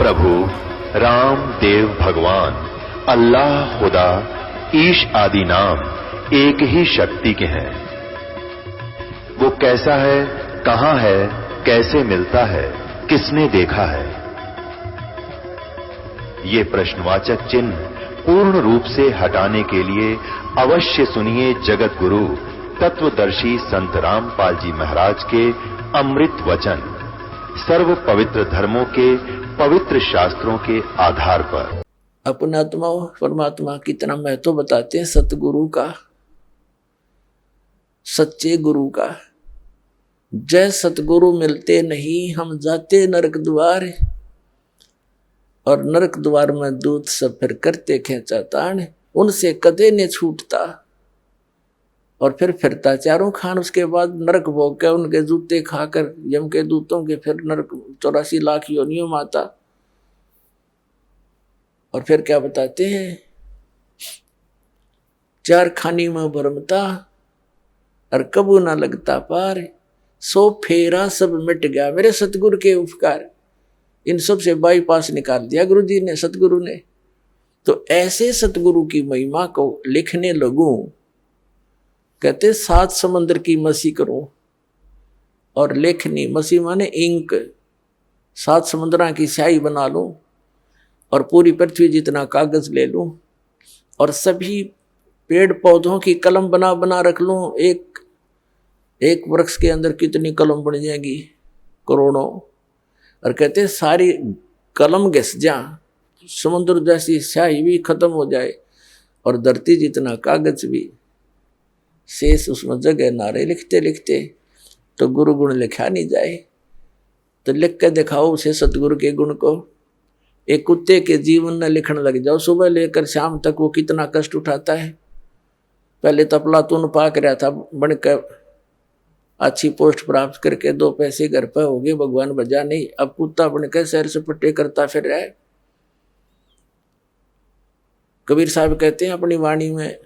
प्रभु राम देव भगवान अल्लाह खुदा ईश आदि नाम एक ही शक्ति के हैं। वो कैसा है, कहां है, कैसे मिलता है, किसने देखा है? ये प्रश्नवाचक चिन्ह पूर्ण रूप से हटाने के लिए अवश्य सुनिए जगत गुरु तत्वदर्शी संत रामपाल जी महाराज के अमृत वचन, सर्व पवित्र धर्मों के पवित्र शास्त्रों के आधार पर। अपना आत्मा परमात्मा कितना महत्व बताते हैं सतगुरु का, सच्चे गुरु का। जय सतगुरु मिलते नहीं हम जाते नरक द्वार, और नरक द्वार में दूत सब फिर करते खेचातान, उनसे कदे ने छूटता। और फिर फिरता चारों खान, उसके बाद नरक भोग के उनके जूते खाकर यम के दूतों के फिर नरक 84 लाख योनियों माता। और फिर क्या बताते हैं, चार खानी में भरमता और कबू ना लगता पार, सो फेरा सब मिट गया मेरे सतगुरु के उपकार। इन सब से बाईपास निकाल दिया गुरु जी ने, सतगुरु ने। तो ऐसे सतगुरु की महिमा को लिखने लगूं, कहते 7 समंदर की मसी करूं और लेखनी, मसी माने इंक, 7 समुद्रां की स्याही बना लूं और पूरी पृथ्वी जितना कागज ले लूं और सभी पेड़ पौधों की कलम बना बना रख लूं। एक वृक्ष के अंदर कितनी कलम बन जाएगी, करोड़ों। और कहते सारी कलम घिस जा, समुद्र जैसी स्याही भी खत्म हो जाए और धरती जितना कागज भी शेष उसमें जगह ना रहे। लिखते लिखते तो गुरु गुण लिखा नहीं जाए, तो लिख के दिखाओ उसे सतगुरु के गुण को। एक कुत्ते के जीवन में लिखने लग जाओ, सुबह लेकर शाम तक वो कितना कष्ट उठाता है। पहले तो अफलातून पाक रहा था, बनकर अच्छी पोस्ट प्राप्त करके 2 पैसे घर पे हो गए, भगवान बजा नहीं। अब कुत्ता बनकर सैर सपट्टे करता फिर रहा है। कबीर साहब कहते हैं अपनी वाणी में,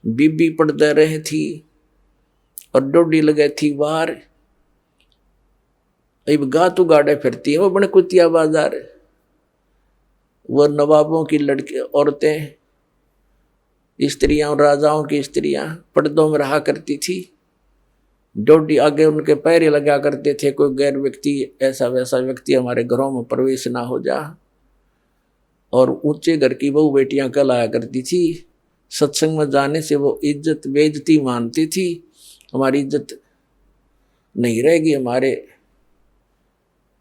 बीबी पड़ता रही थी और डोडी लगे थी बाहर, अब गातू गाड़े फिरती है वो बने कुतिया बाजार। वो नवाबों की लड़की औरतें, स्त्रियां और राजाओं की स्त्रियां पर्दों में रहा करती थी। डोडी आगे उनके पैर लगा करते थे, कोई गैर व्यक्ति, ऐसा वैसा व्यक्ति हमारे घरों में प्रवेश ना हो जा। और ऊंचे घर की बहू बेटियां कहलाया करती थी। सत्संग में जाने से वो इज्जत बेइज्जती मानती थी, हमारी इज्जत नहीं रहेगी। हमारे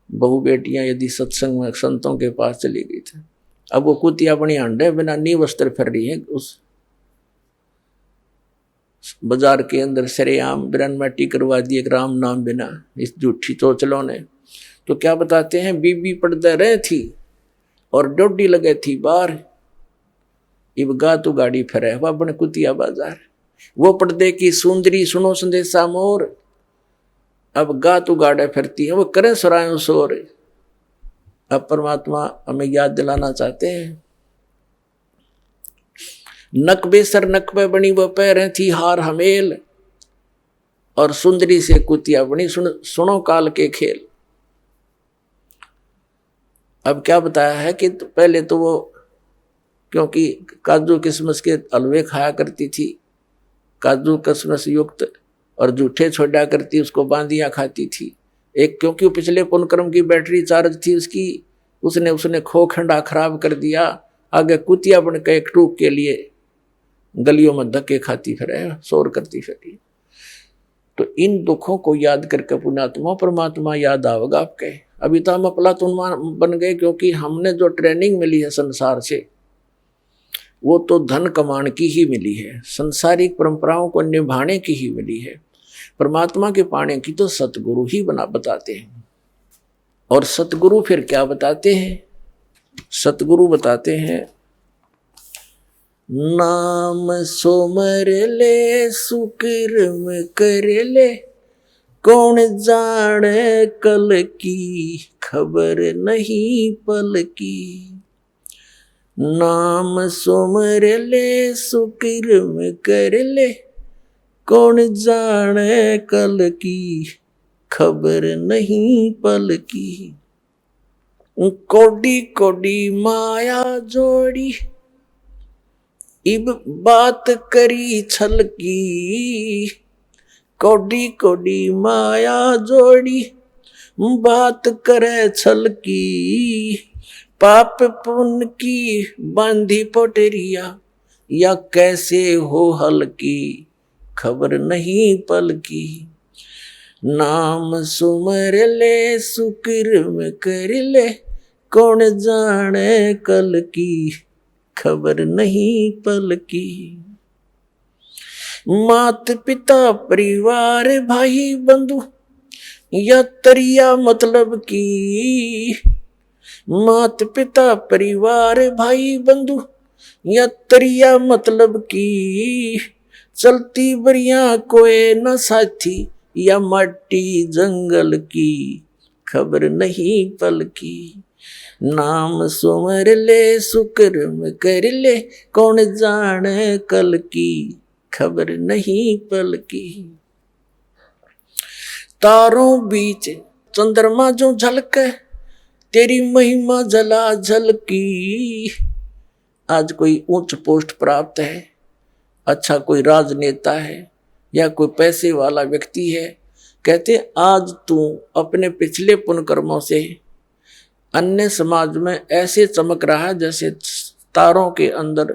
बहू बेटियां यदि सत्संग में संतों के पास चली गई थी। अब वो कुतिया बनी अंडे बिना नी वस्त्र फिर रही है उस बाजार के अंदर, सरेआम बिरनमैटी करवा दी एक राम नाम बिना, इस झूठी चोचलों ने। तो क्या बताते हैं, बीबी पर्दे रहे थी और डोडी लगे थी बाहर, इब गातू गाड़ी फिरे वह बन कुतिया बाजार। वो पर्दे की सुंदरी सुनो संदेशा मोर, अब गातू गाड़े फिरती है वो करे सुरायों शोर। अब परमात्मा हमें याद दिलाना चाहते हैं, नकबे सर नकबे बनी वो पैरें थी हार हमेल, और सुंदरी से कुतिया बनी सुनो काल के खेल। अब क्या बताया है कि पहले तो वो क्योंकि काजू किशमिश के हलवे खाया करती थी, काजू किशमिश युक्त, और जूठे छोड़ा करती, उसको बांदियां खाती थी। एक क्योंकि पिछले पुनक्रम की बैटरी चार्ज थी उसकी, उसने खोखंडा खराब कर दिया। आगे कुतिया बन के एक टूक के लिए गलियों में धक्के खाती फिरे, शोर करती फिरी। तो इन दुखों को याद करके पुण्यात्मा परमात्मा याद आवेगा आपके। अभी तो हम अफलातून बन गए, क्योंकि हमने जो ट्रेनिंग मिली है संसार से वो तो धन कमाने की ही मिली है, संसारिक परंपराओं को निभाने की ही मिली है। परमात्मा के पाने की तो सतगुरु ही बताते हैं। और सतगुरु फिर क्या बताते हैं, सतगुरु बताते हैं, नाम सोमर ले सुकर्म कर ले, कौन जाने कल की खबर नहीं पल की। नाम सोमर ले सुकर्म कर ले, कौन जाने कल की खबर नहीं पल की। कोडी कोडी माया जोड़ी, इब बात करी छल की। कोडी कोडी माया जोड़ी, बात करे छल की। पाप पुण्य की बांधी पोटरिया, या कैसे हो हल्की, खबर नहीं पल की। नाम सुमर ले सुकृम कर ले, कौन जाने कल की, खबर नहीं पल की। मात पिता परिवार भाई बंधु, या तरिया मतलब की। मात पिता परिवार भाई बंधु, या तरिया मतलब की। चलती बरिया कोई न साथी, या माटी जंगल की, खबर नहीं पल की। नाम सुमर ले सुकर्म कर ले, कौन जाने कल की, खबर नहीं पल की। तारों बीच चंद्रमा जो झलके, तेरी महिमा जला झलकी। आज कोई उच्च पोस्ट प्राप्त है, अच्छा कोई राजनेता है, या कोई पैसे वाला व्यक्ति है, कहते आज तू अपने पिछले पुण्य कर्मों से अन्य समाज में ऐसे चमक रहा है जैसे तारों के अंदर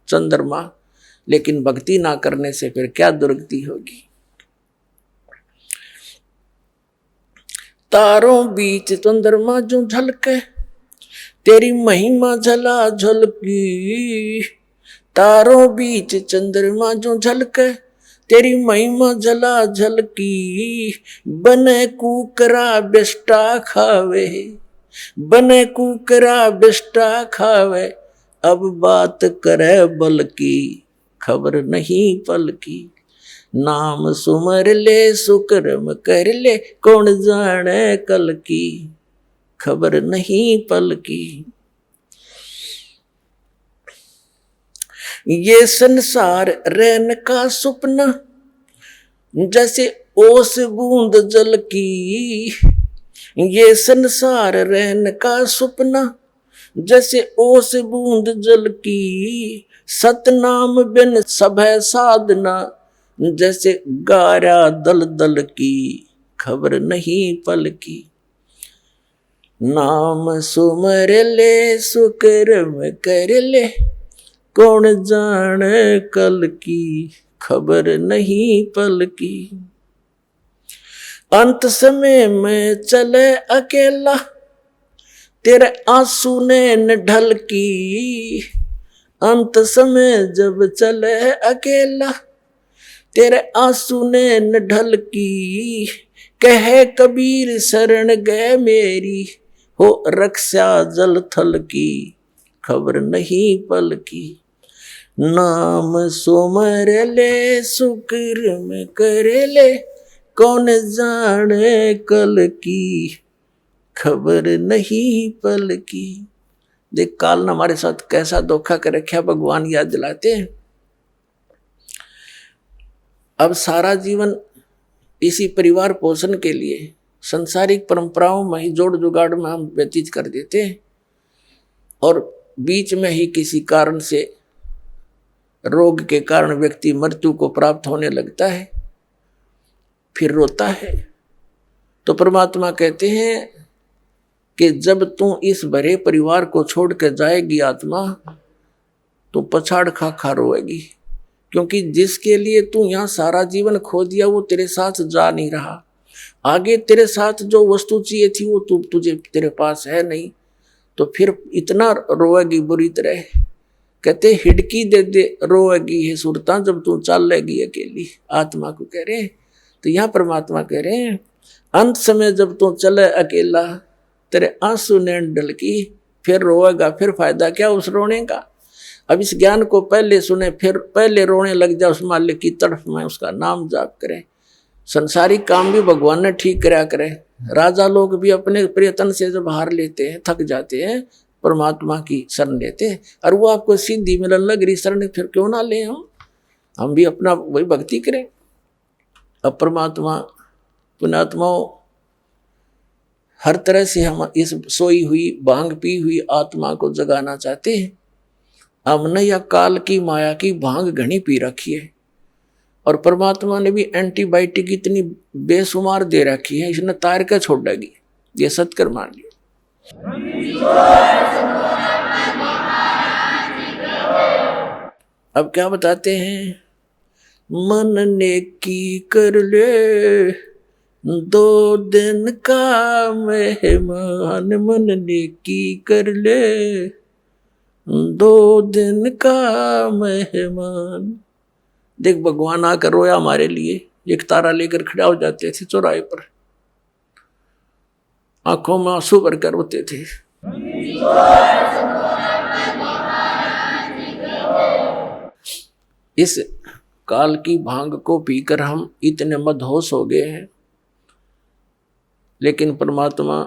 चंद्रमा, लेकिन भक्ति ना करने से फिर क्या दुर्गति होगी। तारों बीच चंद्रमा जो झलके, तेरी महिमा जला झलकी। तारों बीच चंद्रमा जो झलके, तेरी महिमा जला झलकी। बने कुकरा बिष्टा खावे, बने कुकरा बिष्टा खावे। अब बात करे बल की, खबर नहीं पल की। नाम सुमर ले सुकर्म कर ले, कौन जाने कल की, खबर नहीं पल की। ये संसार रहन का सुपना, जैसे ओस बूंद जल की। ये संसार रहन का सुपना, जैसे ओस बूंद जल की। सतनाम बिन सब साधना, जैसे गारा दल दल की, खबर नहीं पल की। नाम सुमर ले सुकर्म कर ले, कौन जाने कल की, खबर नहीं पल की। अंत समय में चले अकेला, तेरे आंसू ने न ढल की। अंत समय जब चले अकेला, तेरे आंसू ने न ढल की। कहे कबीर शरण गए मेरी, हो रक्षा जल थल की, खबर नहीं पल की। नाम सुमर ले सुकर्म कर ले, कौन जाने कल की, खबर नहीं पल की। देख काल ने हमारे साथ कैसा धोखा कर रखा, भगवान याद दिलाते हैं। अब सारा जीवन इसी परिवार पोषण के लिए संसारिक परंपराओं में ही जोड़ जुगाड़ में हम व्यतीत कर देते हैं, और बीच में ही किसी कारण से रोग के कारण व्यक्ति मृत्यु को प्राप्त होने लगता है, फिर रोता है। तो परमात्मा कहते हैं कि जब तू इस भरे परिवार को छोड़ कर जाएगी आत्मा, तो पछाड़ खा खा रोएगी, क्योंकि जिसके लिए तू यहाँ सारा जीवन खो दिया वो तेरे साथ जा नहीं रहा। आगे तेरे साथ जो वस्तु चाहिए थी वो तुझे तेरे पास है नहीं, तो फिर इतना रोएगी बुरी तरह। कहते हिडकी दे दे रोएगी है सुरता, जब तू चल लेगी अकेली, आत्मा को कह रहे। तो यहाँ परमात्मा कह रहे हैं अंत समय जब तू चले अकेला, तेरे आंसू नैन ढल की, फिर रोएगा, फिर फायदा क्या उस रोने का। अब इस ज्ञान को पहले सुने, फिर पहले रोने लग जा, उस मालिक की तरफ में उसका नाम जाप करे। संसारिक काम भी भगवान ने ठीक करा करे। राजा लोग भी अपने प्रयत्न से जब हार लेते हैं, थक जाते हैं, परमात्मा की शरण लेते हैं, और वो आपको सिद्धि मिलन लग रही शरण, फिर क्यों ना ले हम भी अपना वही भक्ति करें। अब परमात्मा पुण्यात्माओं, हर तरह से हम इस सोई हुई भांग पी हुई आत्मा को जगाना चाहते हैं। हमने या काल की माया की भांग घनी पी रखी है, और परमात्मा ने भी एंटीबायोटिक इतनी बेशुमार दे रखी है, इसने तार के छोड़ देगी। ये सत्कर मान लियो। अब क्या बताते हैं? मन ने की कर ले 2 दिन का मेहमान, मन ने की कर ले 2 दिन का मेहमान। देख भगवान आकर रोया हमारे लिए, एक तारा लेकर खड़ा हो जाते थे चौराहे पर, आंखों में आंसू भरकर रोते थे। इस काल की भांग को पीकर हम इतने मदहोश हो गए हैं, लेकिन परमात्मा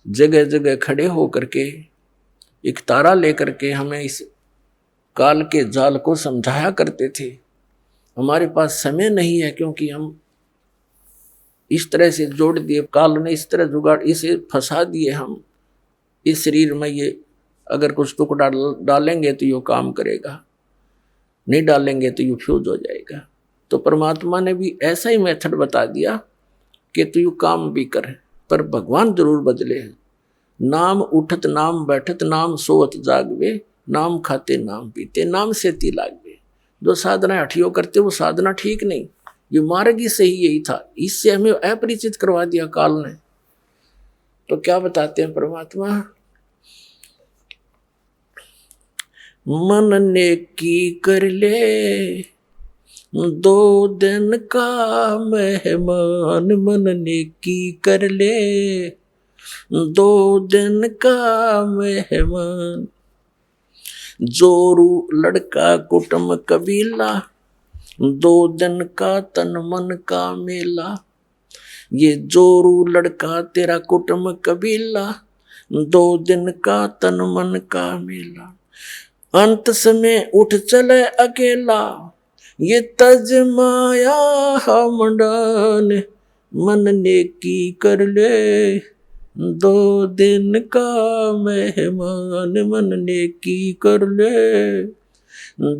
जगह जगह खड़े होकर के एक तारा लेकर के हमें इस काल के जाल को समझाया करते थे। हमारे पास समय नहीं है, क्योंकि हम इस तरह से जोड़ दिए, काल ने इस तरह जुगाड़, इसे फंसा दिए हम इस शरीर में। ये अगर कुछ टुकड़ा डालेंगे तो ये काम करेगा, नहीं डालेंगे तो ये फ्यूज हो जाएगा। तो परमात्मा ने भी ऐसा ही मेथड बता दिया कि तू यू काम भी कर, पर भगवान जरूर बदले हैं। नाम उठत नाम बैठत नाम सोवत जागवे, नाम खाते नाम पीते नाम से ती लागवे। जो साधना हठियो करते वो साधना ठीक नहीं, ये मार्ग ही सही यही था। इससे हमें अपरिचित करवा दिया काल ने। तो क्या बताते हैं परमात्मा? मन ने की कर ले 2 दिन का मेहमान, मन ने की कर ले 2 दिन का मेहमान। जोरू लड़का कुटुंब कबीला, 2 दिन का तन मन का मेला। ये जोरू लड़का तेरा कुटुंब कबीला, 2 दिन का तन मन का मेला। अंत समय उठ चले अकेला, ये तज माया मंडान। मन ने की कर ले 2 दिन का मेहमान, मन ने की कर ले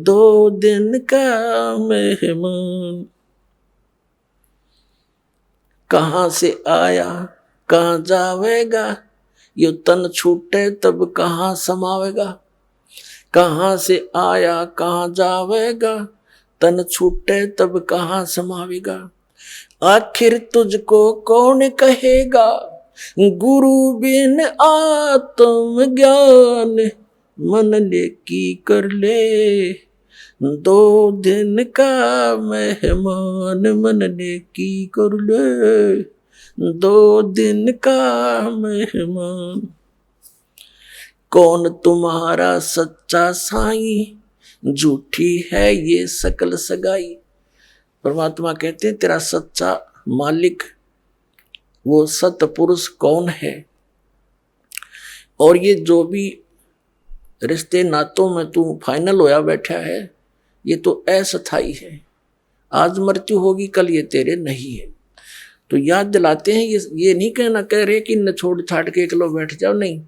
2 दिन का मेहमान। कहाँ से आया कहाँ जावेगा, यो तन छूटे तब कहाँ समावेगा। कहाँ से आया कहाँ जावेगा, तन छूटे तब कहाँ समावेगा। आखिर तुझको कौन कहेगा, गुरु बिन आत्म ज्ञान। मन ने की कर ले 2 दिन का मेहमान, मन ने की कर ले 2 दिन का मेहमान। कौन तुम्हारा सच्चा साईं, झूठी है ये सकल सगाई। परमात्मा कहते हैं तेरा सच्चा मालिक वो सतपुरुष कौन है, और ये जो भी रिश्ते नातों में तू फाइनल होया बैठा है ये तो अस्थाई है। आज मृत्यु होगी कल ये तेरे नहीं है। तो याद दिलाते हैं, ये नहीं कहना कह रहे कि न छोड़ छाड़ के अकेलो बैठ जाओ, नहीं।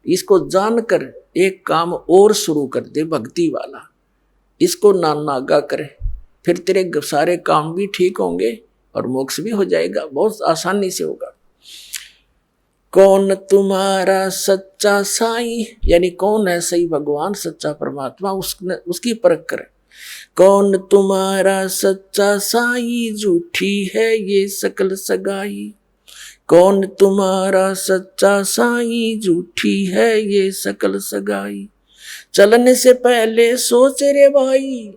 इसको जानकर एक काम और शुरू कर दे भक्ति वाला, इसको नागा करे, फिर तेरे सारे काम भी ठीक होंगे और मोक्ष भी हो जाएगा, बहुत आसानी से होगा। कौन तुम्हारा सच्चा साईं, यानी कौन है सही भगवान सच्चा परमात्मा, उसकी परख करे। कौन तुम्हारा सच्चा साईं, झूठी है ये सकल सगाई। कौन तुम्हारा सच्चा साईं, झूठी है ये सकल सगाई। चलने से पहले सोच रे भाई,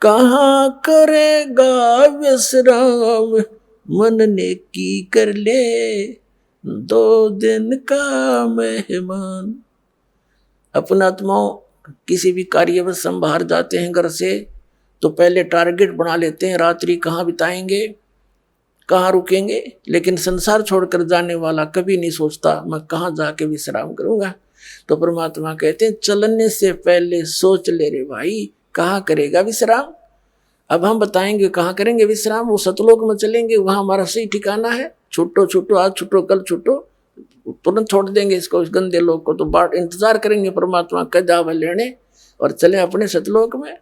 कहाँ करेगा विश्राम। मन ने की कर ले 2 दिन का मेहमान। अपना आत्माओं किसी भी कार्य में संभार जाते हैं घर से, तो पहले टारगेट बना लेते हैं, रात्रि कहाँ बिताएंगे, कहाँ रुकेंगे। लेकिन संसार छोड़कर जाने वाला कभी नहीं सोचता मैं कहाँ जाके विश्राम करूंगा। तो परमात्मा कहते हैं चलने से पहले सोच ले रे भाई, कहाँ करेगा विश्राम। अब हम बताएंगे कहाँ करेंगे विश्राम, वो सतलोक में चलेंगे, वहां हमारा सही ठिकाना है। छुट्टो छुट्टो, आज छुट्टो कल छुट्टो, तुरंत छोड़ देंगे इसको, इस गंदे लोग को। तो बाट इंतजार करेंगे परमात्मा का जावा लेने और चले अपने सतलोक में।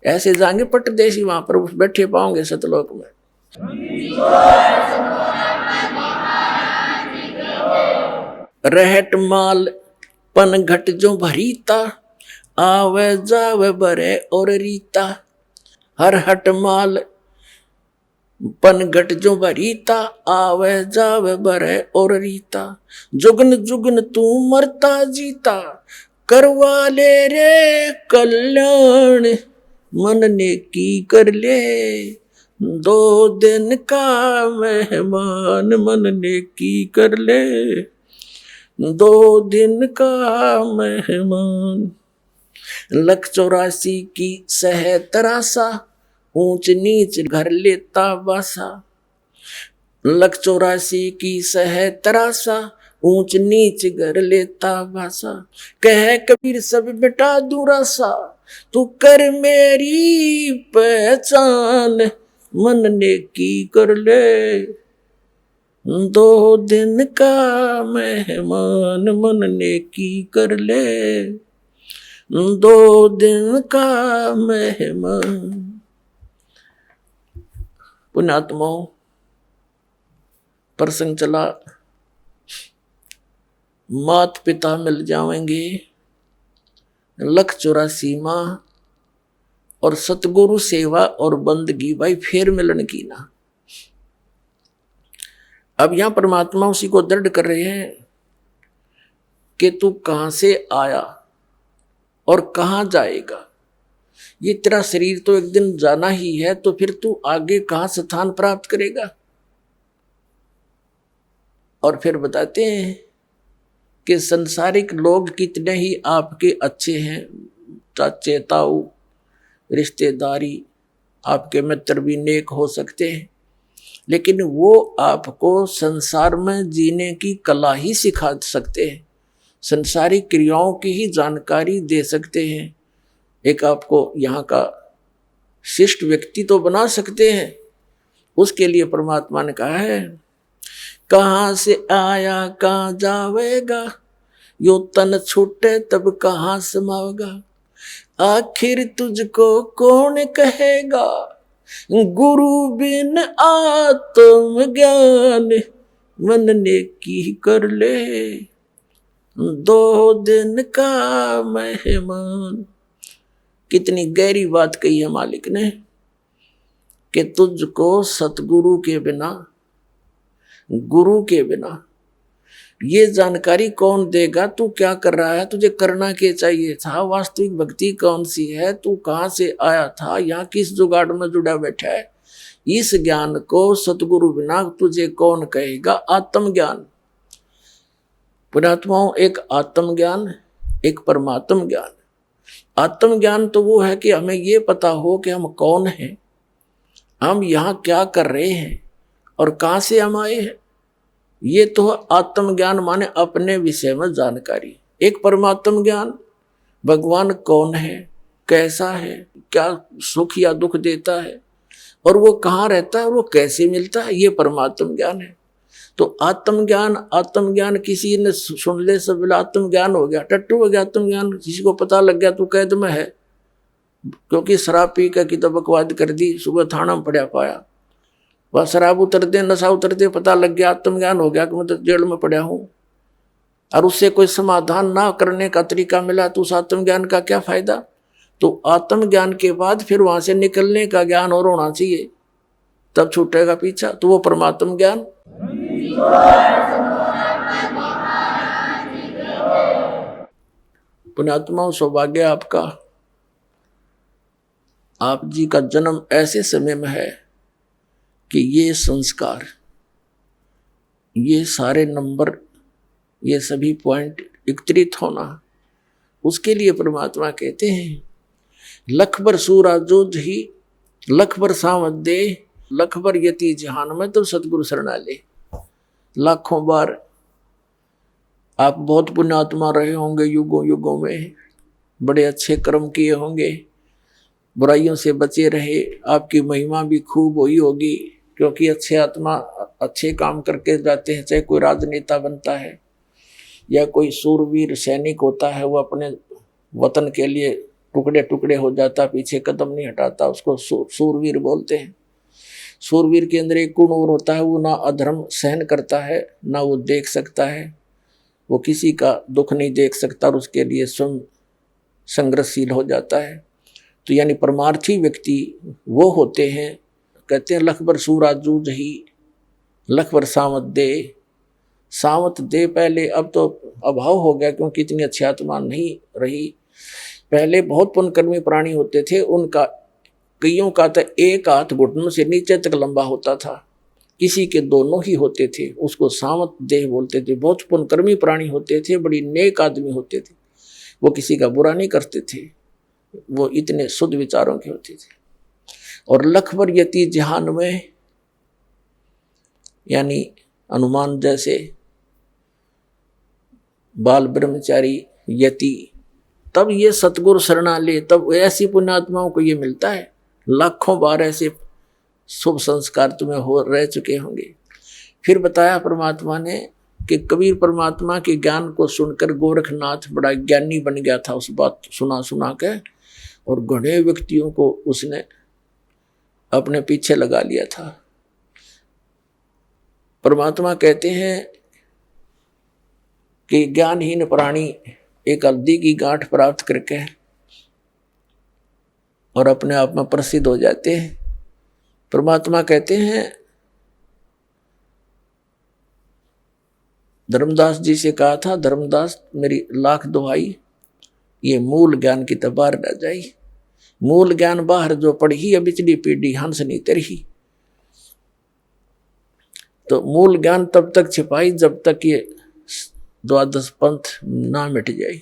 ऐसे जाएंगे पट्टदेशी, वहां पर बैठे पाओगे सतलोक में। रहट माल पन घट जो भरीता, आवे जावे बरे और रीता। हर हट माल पन घट जो भरीता, आवे जावे बरे और रीता। जुगन जुगन तू मरता जीता, करवा ले रे कल्याण। मन ने की कर ले 2 दिन का मेहमान, मन ने की कर ले 2 दिन का मेहमान। 184 की सह तरासा, ऊंच नीच घर लेता बासा। 184 की सह तरासा, ऊंच नीच घर लेता बासा। कह कबीर सब बेटा दूरासा, तू कर मेरी पहचान। मन ने की कर ले 2 दिन का मेहमान, मन ने की कर ले 2 दिन का मेहमान। पुण्यात्माओं, प्रसंग चला, मात पिता मिल जाएंगे, 184 माँ और सतगुरु सेवा और बंदगी, भाई फिर मिलन की ना। अब यहां परमात्मा उसी को दृढ़ कर रहे हैं कि तू कहां से आया और कहां जाएगा। ये तेरा शरीर तो एक दिन जाना ही है, तो फिर तू आगे कहां स्थान प्राप्त करेगा। और फिर बताते हैं कि संसारिक लोग कितने ही आपके अच्छे हैं, चाचे ताऊ रिश्तेदारी, आपके मित्र भी नेक हो सकते हैं, लेकिन वो आपको संसार में जीने की कला ही सिखा सकते हैं, संसारिक क्रियाओं की ही जानकारी दे सकते हैं। एक आपको यहाँ का शिष्ट व्यक्ति तो बना सकते हैं। उसके लिए परमात्मा ने कहा है, कहाँ से आया कहाँ जावेगा, यो तन छूटे तब कहाँ समावेगा। आखिर तुझको कौन कहेगा, गुरु बिन आत्म ज्ञान। मन ने की कर ले 2 दिन का मेहमान। कितनी गहरी बात कही है मालिक ने कि तुझको सतगुरु के बिना, गुरु के बिना ये जानकारी कौन देगा, तू क्या कर रहा है, तुझे करना क्या चाहिए था, वास्तविक भक्ति कौन सी है, तू कहाँ से आया था, यहाँ किस जुगाड़ में जुड़ा बैठा है। इस ज्ञान को सतगुरु बिना तुझे कौन कहेगा। आत्मज्ञान, पुण्यात्माओं, एक आत्मज्ञान, एक परमात्म ज्ञान। आत्मज्ञान तो वो है कि हमें ये पता हो कि हम कौन हैं, हम यहाँ क्या कर रहे हैं और कहाँ से हम आए हैं। ये तो आत्मज्ञान माने अपने विषय में जानकारी। एक परमात्म ज्ञान, भगवान कौन है, कैसा है, क्या सुख या दुख देता है, और वो कहाँ रहता है, और वो कैसे मिलता है, ये परमात्म ज्ञान है। तो आत्मज्ञान किसी ने सुन ले सब बोला आत्मज्ञान हो गया, टट्टू हो गया आत्मज्ञान। किसी को पता लग गया तो कैद में है, क्योंकि शराब पी कर की तो बकवाद कर दी, सुबह थाना में पड़ा पाया। वह शराब उतर दे, नशा उतर दे, पता लग गया आत्मज्ञान हो गया कि मैं तो जेल में पड़ा हूं, और उससे कोई समाधान ना करने का तरीका मिला तो उस आत्मज्ञान का क्या फायदा। तो आत्मज्ञान के बाद फिर वहां से निकलने का ज्ञान और होना चाहिए, तब छूटेगा पीछा। तो वो परमात्म ज्ञान। पुण्यात्माओं, सौभाग्य आपका, आप जी का जन्म ऐसे समय में है कि ये संस्कार, ये सारे नंबर, ये सभी पॉइंट एकत्रित होना, उसके लिए परमात्मा कहते हैं लख बर सूरा जो ही लख बर सावध दे, लख बर यति जहान में तो सतगुरु शरणा ले। लाखों बार आप बहुत पुण्यात्मा रहे होंगे, युगों युगों में बड़े अच्छे कर्म किए होंगे, बुराइयों से बचे रहे, आपकी महिमा भी खूब हुई होगी, क्योंकि अच्छे आत्मा अच्छे काम करके जाते हैं। चाहे कोई राजनेता बनता है या कोई सूरवीर सैनिक होता है, वो अपने वतन के लिए टुकड़े टुकड़े हो जाता, पीछे कदम नहीं हटाता, उसको सूरवीर बोलते हैं। सूरवीर के अंदर एक गुण और होता है, वो ना अधर्म सहन करता है, ना वो देख सकता है, वो किसी का दुख नहीं देख सकता और उसके लिए स्वयं संघर्षशील हो जाता है। तो यानी परमार्थी व्यक्ति वो होते हैं, कहते हैं लख बर सूरा जूझ ही लख बर सावत दे। सावत दे पहले, अब तो अभाव हो गया क्योंकि इतनी अच्छी आत्मा नहीं रही। पहले बहुत पुण्यकर्मी प्राणी होते थे, उनका कईयों का तो एक हाथ घुटनों से नीचे तक लंबा होता था, किसी के दोनों ही होते थे, उसको सावत देह बोलते थे। बहुत पुण्यकर्मी प्राणी होते थे, बड़ी नेक आदमी होते थे, वो किसी का बुरा नहीं करते थे, वो इतने शुद्ध विचारों के होते थे। और लखबर यति जहान में, यानी हनुमान जैसे बाल ब्रह्मचारी यति, तब ये सतगुरु शरणा ले, तब ऐसी पुण्यात्माओं को ये मिलता है। लाखों बार ऐसे शुभ संस्कार तुम्हें हो रह चुके होंगे। फिर बताया परमात्मा ने कि कबीर परमात्मा के ज्ञान को सुनकर गोरखनाथ बड़ा ज्ञानी बन गया था, उस बात सुना के, और घने व्यक्तियों को उसने अपने पीछे लगा लिया था। परमात्मा कहते हैं कि ज्ञानहीन प्राणी एक हल्दी की गांठ प्राप्त करके और अपने आप में प्रसिद्ध हो जाते हैं। परमात्मा कहते हैं, धर्मदास जी से कहा था, धर्मदास मेरी लाख दुहाई, ये मूल ज्ञान की तबार न जाई। मूल ज्ञान बाहर जो पढ़ी, अब पिछली पीढ़ी हंस नहीं तरही। तो मूल ज्ञान तब तक छिपाई जब तक ये द्वादश पंथ ना मिट जाए।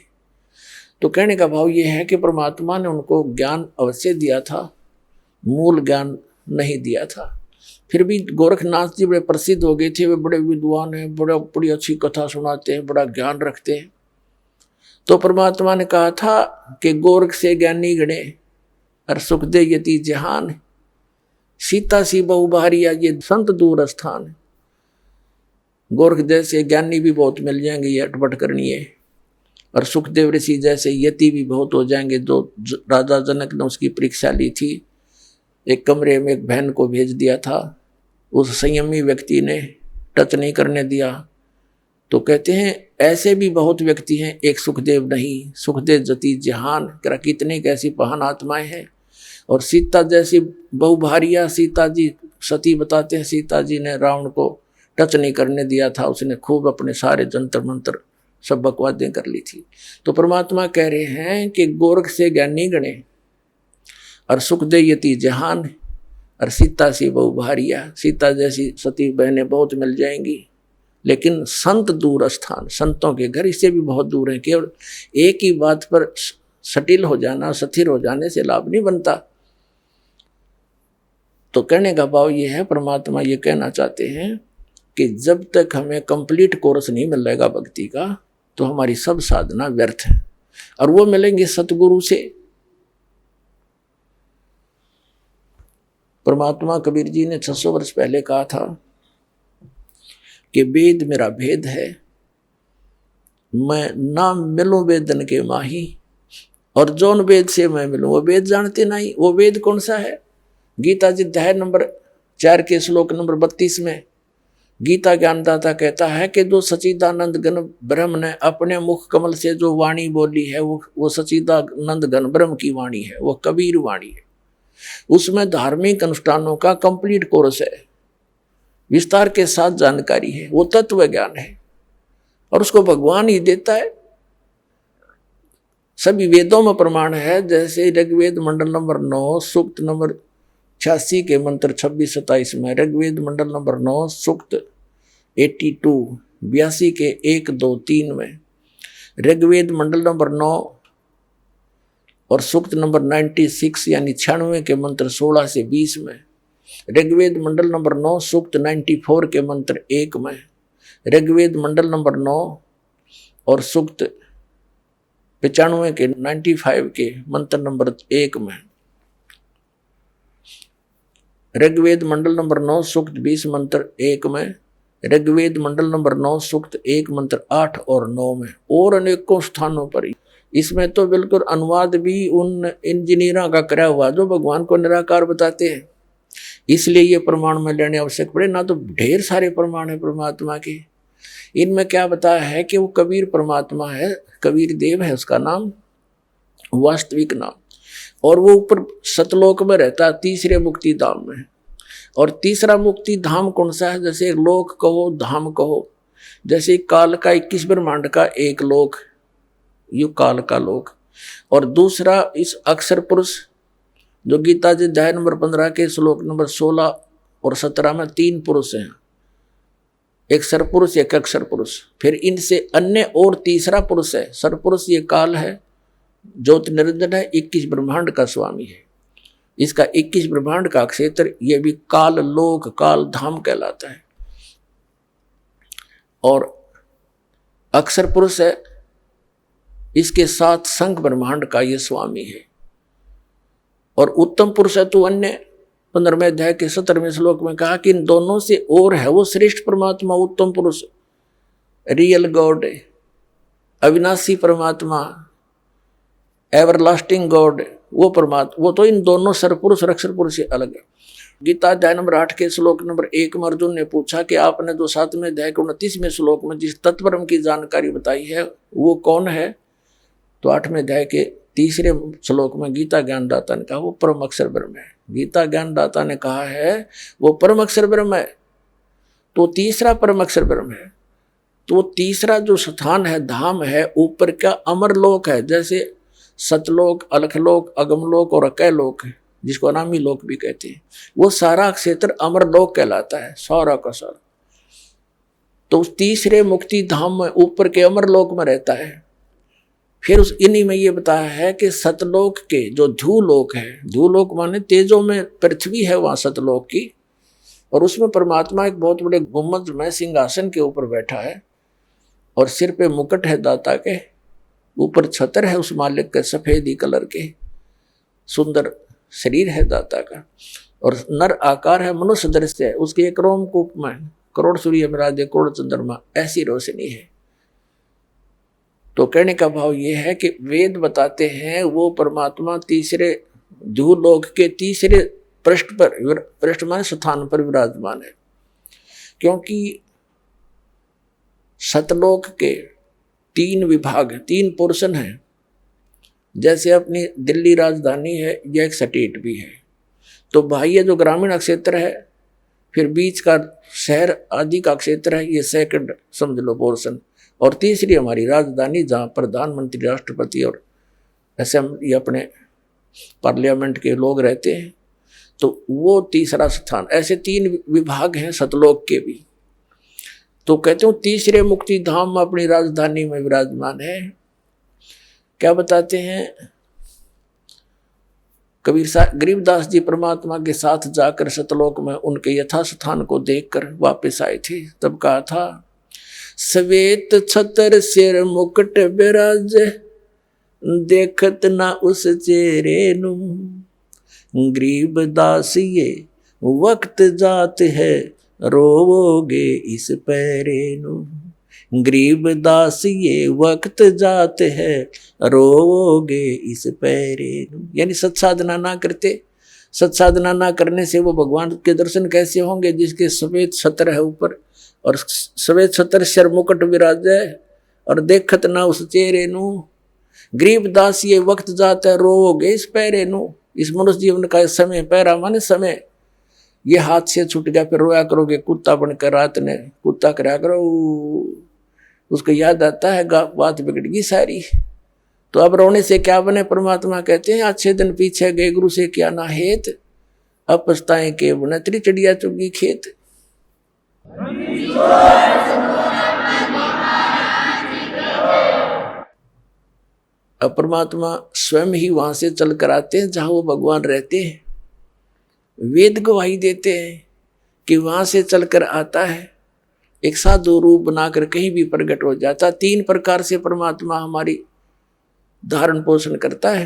तो कहने का भाव ये है कि परमात्मा ने उनको ज्ञान अवश्य दिया था, मूल ज्ञान नहीं दिया था। फिर भी गोरखनाथ जी बड़े प्रसिद्ध हो गए थे, वे बड़े विद्वान हैं, बड़ी अच्छी कथा सुनाते हैं, बड़ा ज्ञान रखते हैं। तो परमात्मा ने कहा था कि गोरख से ज्ञानी गणे और सुख दे यति जहान, सीता सी बहु बारिया ये संत दूर स्थान। गोरख जैसे ज्ञानी भी बहुत मिल जाएंगे, ये अटपट करनी है, और सुखदेव ऋषि जैसे यति भी बहुत हो जाएंगे। जो राजा जनक ने उसकी परीक्षा ली थी, एक कमरे में एक बहन को भेज दिया था, उस संयमी व्यक्ति ने टच नहीं करने दिया। तो कहते हैं ऐसे भी बहुत व्यक्ति हैं, एक सुखदेव नहीं, सुखदेव जति जहान, करा कितने कैसी पहान आत्माएं हैं। और सीता जैसी बहुभारिया, सीता जी सती बताते हैं, सीता जी ने रावण को टच नहीं करने दिया था, उसने खूब अपने सारे जंतर मंत्र सब बकवादें कर ली थी। तो परमात्मा कह रहे हैं कि गोरख से ज्ञानी गणे और सुख दे यति जहान, और सीता सी बहुभारिया, सीता जैसी सती बहनें बहुत मिल जाएंगी, लेकिन संत दूर स्थान, संतों के घर इससे भी बहुत दूर है। केवल एक ही बात पर सटिल हो जाना, स्थिर हो जाने से लाभ नहीं बनता। तो कहने का भाव ये है, परमात्मा ये कहना चाहते हैं कि जब तक हमें कंप्लीट कोर्स नहीं मिलेगा भक्ति का, तो हमारी सब साधना व्यर्थ है, और वो मिलेंगे सतगुरु से। परमात्मा कबीर जी ने 600 वर्ष पहले कहा था कि वेद मेरा भेद है, मैं ना मिलूं वेदन के माही, और जौन वेद से मैं मिलूं वो वेद जानते नहीं। वो वेद कौन सा है? गीता जी अध्याय नंबर 4 के श्लोक नंबर 32 में गीता ज्ञानदाता कहता है कि जो सच्चिदानंद घन ब्रह्म ने अपने मुख कमल से जो वाणी बोली है, वो सच्चिदानंद घन ब्रह्म की वाणी है, वो कबीर वाणी है। उसमें धार्मिक अनुष्ठानों का कंप्लीट कोर्स है, विस्तार के साथ जानकारी है, वो तत्व ज्ञान है, और उसको भगवान ही देता है। सभी वेदों में प्रमाण है, जैसे ऋग्वेद मंडल नंबर 9 सूक्त नंबर 86 के मंत्र 26-27 में, ऋग्वेद मंडल नंबर 9 सूक्त 82 के 1-2-3 में, ऋग्वेद मंडल नंबर 9 और सूक्त नंबर 96 यानी 96 के मंत्र 16 से 20 में, ऋग्वेद मंडल नंबर 9 सूक्त 94 के मंत्र 1 में, ऋग्वेद मंडल नंबर 9 और सूक्त 95 के 95 के मंत्र नंबर 1 में, ऋग्वेद मंडल नंबर 9 सूक्त 20 मंत्र 1 में, ऋग्वेद मंडल नंबर 9 सूक्त 1 मंत्र 8 और 9 में, और अनेकों स्थानों पर। इसमें तो बिल्कुल अनुवाद भी उन इंजीनियरों का करा हुआ जो भगवान को निराकार बताते हैं। इसलिए ये प्रमाण में लेने आवश्यक पड़े, ना तो ढेर सारे प्रमाण है परमात्मा के। इनमें क्या बताया है कि वो कबीर परमात्मा है, कबीर देव है उसका नाम, वास्तविक नाम, और वो ऊपर सतलोक में रहता है, तीसरे मुक्ति धाम में। और तीसरा मुक्ति धाम कौन सा है? जैसे लोक कहो, धाम कहो, जैसे काल का 21 ब्रह्मांड का एक लोक, यू काल का लोक, और दूसरा इस अक्षर पुरुष जो गीता जी अध्याय नंबर 15 के श्लोक नंबर 16 और 17 में 3 पुरुष हैं, एक सरपुरुष एक अक्षर पुरुष। फिर इनसे अन्य और तीसरा पुरुष है सरपुरुष, ये काल है, ज्योत निरंजन है, 21 ब्रह्मांड का स्वामी है। इसका 21 ब्रह्मांड का क्षेत्र ये भी काल लोक, काल धाम कहलाता है। और अक्षर पुरुष है, इसके साथ संघ ब्रह्मांड का ये स्वामी है। और उत्तम पुरुष है तो अन्य 15वें अध्याय के 17वें श्लोक में कहा कि इन दोनों से और है वो श्रेष्ठ परमात्मा, उत्तम पुरुष, रियल गॉड, अविनाशी परमात्मा, एवरलास्टिंग गॉड, वो परमात्मा, वो तो इन दोनों सरपुरुष और अक्षर पुरुष से अलग है। गीता अध्याय नंबर 8 के श्लोक नंबर 1 में अर्जुन ने पूछा कि आपने जो 7वें अध्याय के 29वें श्लोक में जिस तत्परम की जानकारी बताई है वो कौन है? तो 8वें अध्याय के 3रे श्लोक में गीता ज्ञानदाता ने कहा वो परम अक्षर ब्रह्म है। गीता ज्ञानदाता ने कहा है वो परम अक्षर ब्रह्म है, तो तीसरा परम अक्षर ब्रह्म है। तो तीसरा जो स्थान है, धाम है, ऊपर का अमरलोक है, जैसे सतलोक, अलखलोक, अगमलोक और अकैलोक है, जिसको अनामी लोक भी कहते हैं। वो सारा क्षेत्र अमरलोक कहलाता है, सारा का सारा। तो उस तीसरे मुक्ति धाम में ऊपर के अमरलोक में रहता है। फिर उस इन्हीं में ये बताया है कि सतलोक के जो ध्यूलोक है, ध्यूलोक माने तेजों में पृथ्वी है वहां सतलोक की, और उसमें परमात्मा एक बहुत बड़े गुम्बद में सिंहासन के ऊपर बैठा है, और सिर पे मुकुट है दाता के, ऊपर छतर है उस मालिक के सफेदी कलर के, सुंदर शरीर है दाता का, और नर आकार है, मनुष्य दृश्य है, उसके एक रोमकूप में करोड़ सूर्य विराजे करोड़ चंद्रमा, ऐसी रोशनी है। तो कहने का भाव ये है कि वेद बताते हैं वो परमात्मा तीसरे ध्यूलोक के तीसरे पृष्ठ पर, पृष्ठ माने स्थान पर विराजमान है। क्योंकि सतलोक के 3 विभाग, 3 पोर्शन हैं। जैसे अपनी दिल्ली राजधानी है, यह एक स्टेट भी है, तो बाह्य जो ग्रामीण क्षेत्र है, फिर बीच का शहर आदि का क्षेत्र है, ये सेकंड समझ लो पोर्शन, और तीसरी हमारी राजधानी जहाँ प्रधानमंत्री, राष्ट्रपति और असेंबली अपने पार्लियामेंट के लोग रहते हैं, तो वो तीसरा स्थान। ऐसे 3 विभाग हैं सतलोक के भी। तो कहते हो तीसरे मुक्ति धाम अपनी राजधानी में विराजमान है। क्या बताते हैं कबीर गरीबदास जी परमात्मा के साथ जाकर सतलोक में उनके यथा स्थान को देखकर वापस आए थे, तब कहा था श्वेत छतर सिर मुकुट बिराज, देखत ना उस चेहरे नु, गरीबदास ये वक्त जात है, रोवोगे इस पैरे नु, गरीबदास ये वक्त जात है, रोवोगे इस पैरे नु। यानी सत्साधना ना करते, सत्साधना ना करने से वो भगवान के दर्शन कैसे होंगे जिसके सफेद छत्र है ऊपर, और सफेद छत्र सिर मुकुट विराज है, और देखत ना उस चेहरे नु, गरीबदास ये वक्त जात है, रोवोगे इस पैरे नु। इस मनुष्य जीवन का समय, पैरा माने समय, ये हाथ से छूट गया फिर रोया करोगे, कुत्ता बनकर रात ने कुत्ता करा करो, उसको याद आता है बात बिगड़ गई सारी। तो अब रोने से क्या बने? परमात्मा कहते हैं अच्छे दिन पीछे गए गुरु से क्या ना हेत, अब पछताएं के बने तेरी चिड़िया चुगी खेत। अब परमात्मा स्वयं ही वहां से चल कर आते हैं जहां वो भगवान रहते हैं। वेद गवाही देते हैं कि वहां से चलकर आता है, एक साधु रूप बनाकर कहीं भी प्रकट हो जाता। 3 प्रकार से परमात्मा हमारी धारण पोषण करता है।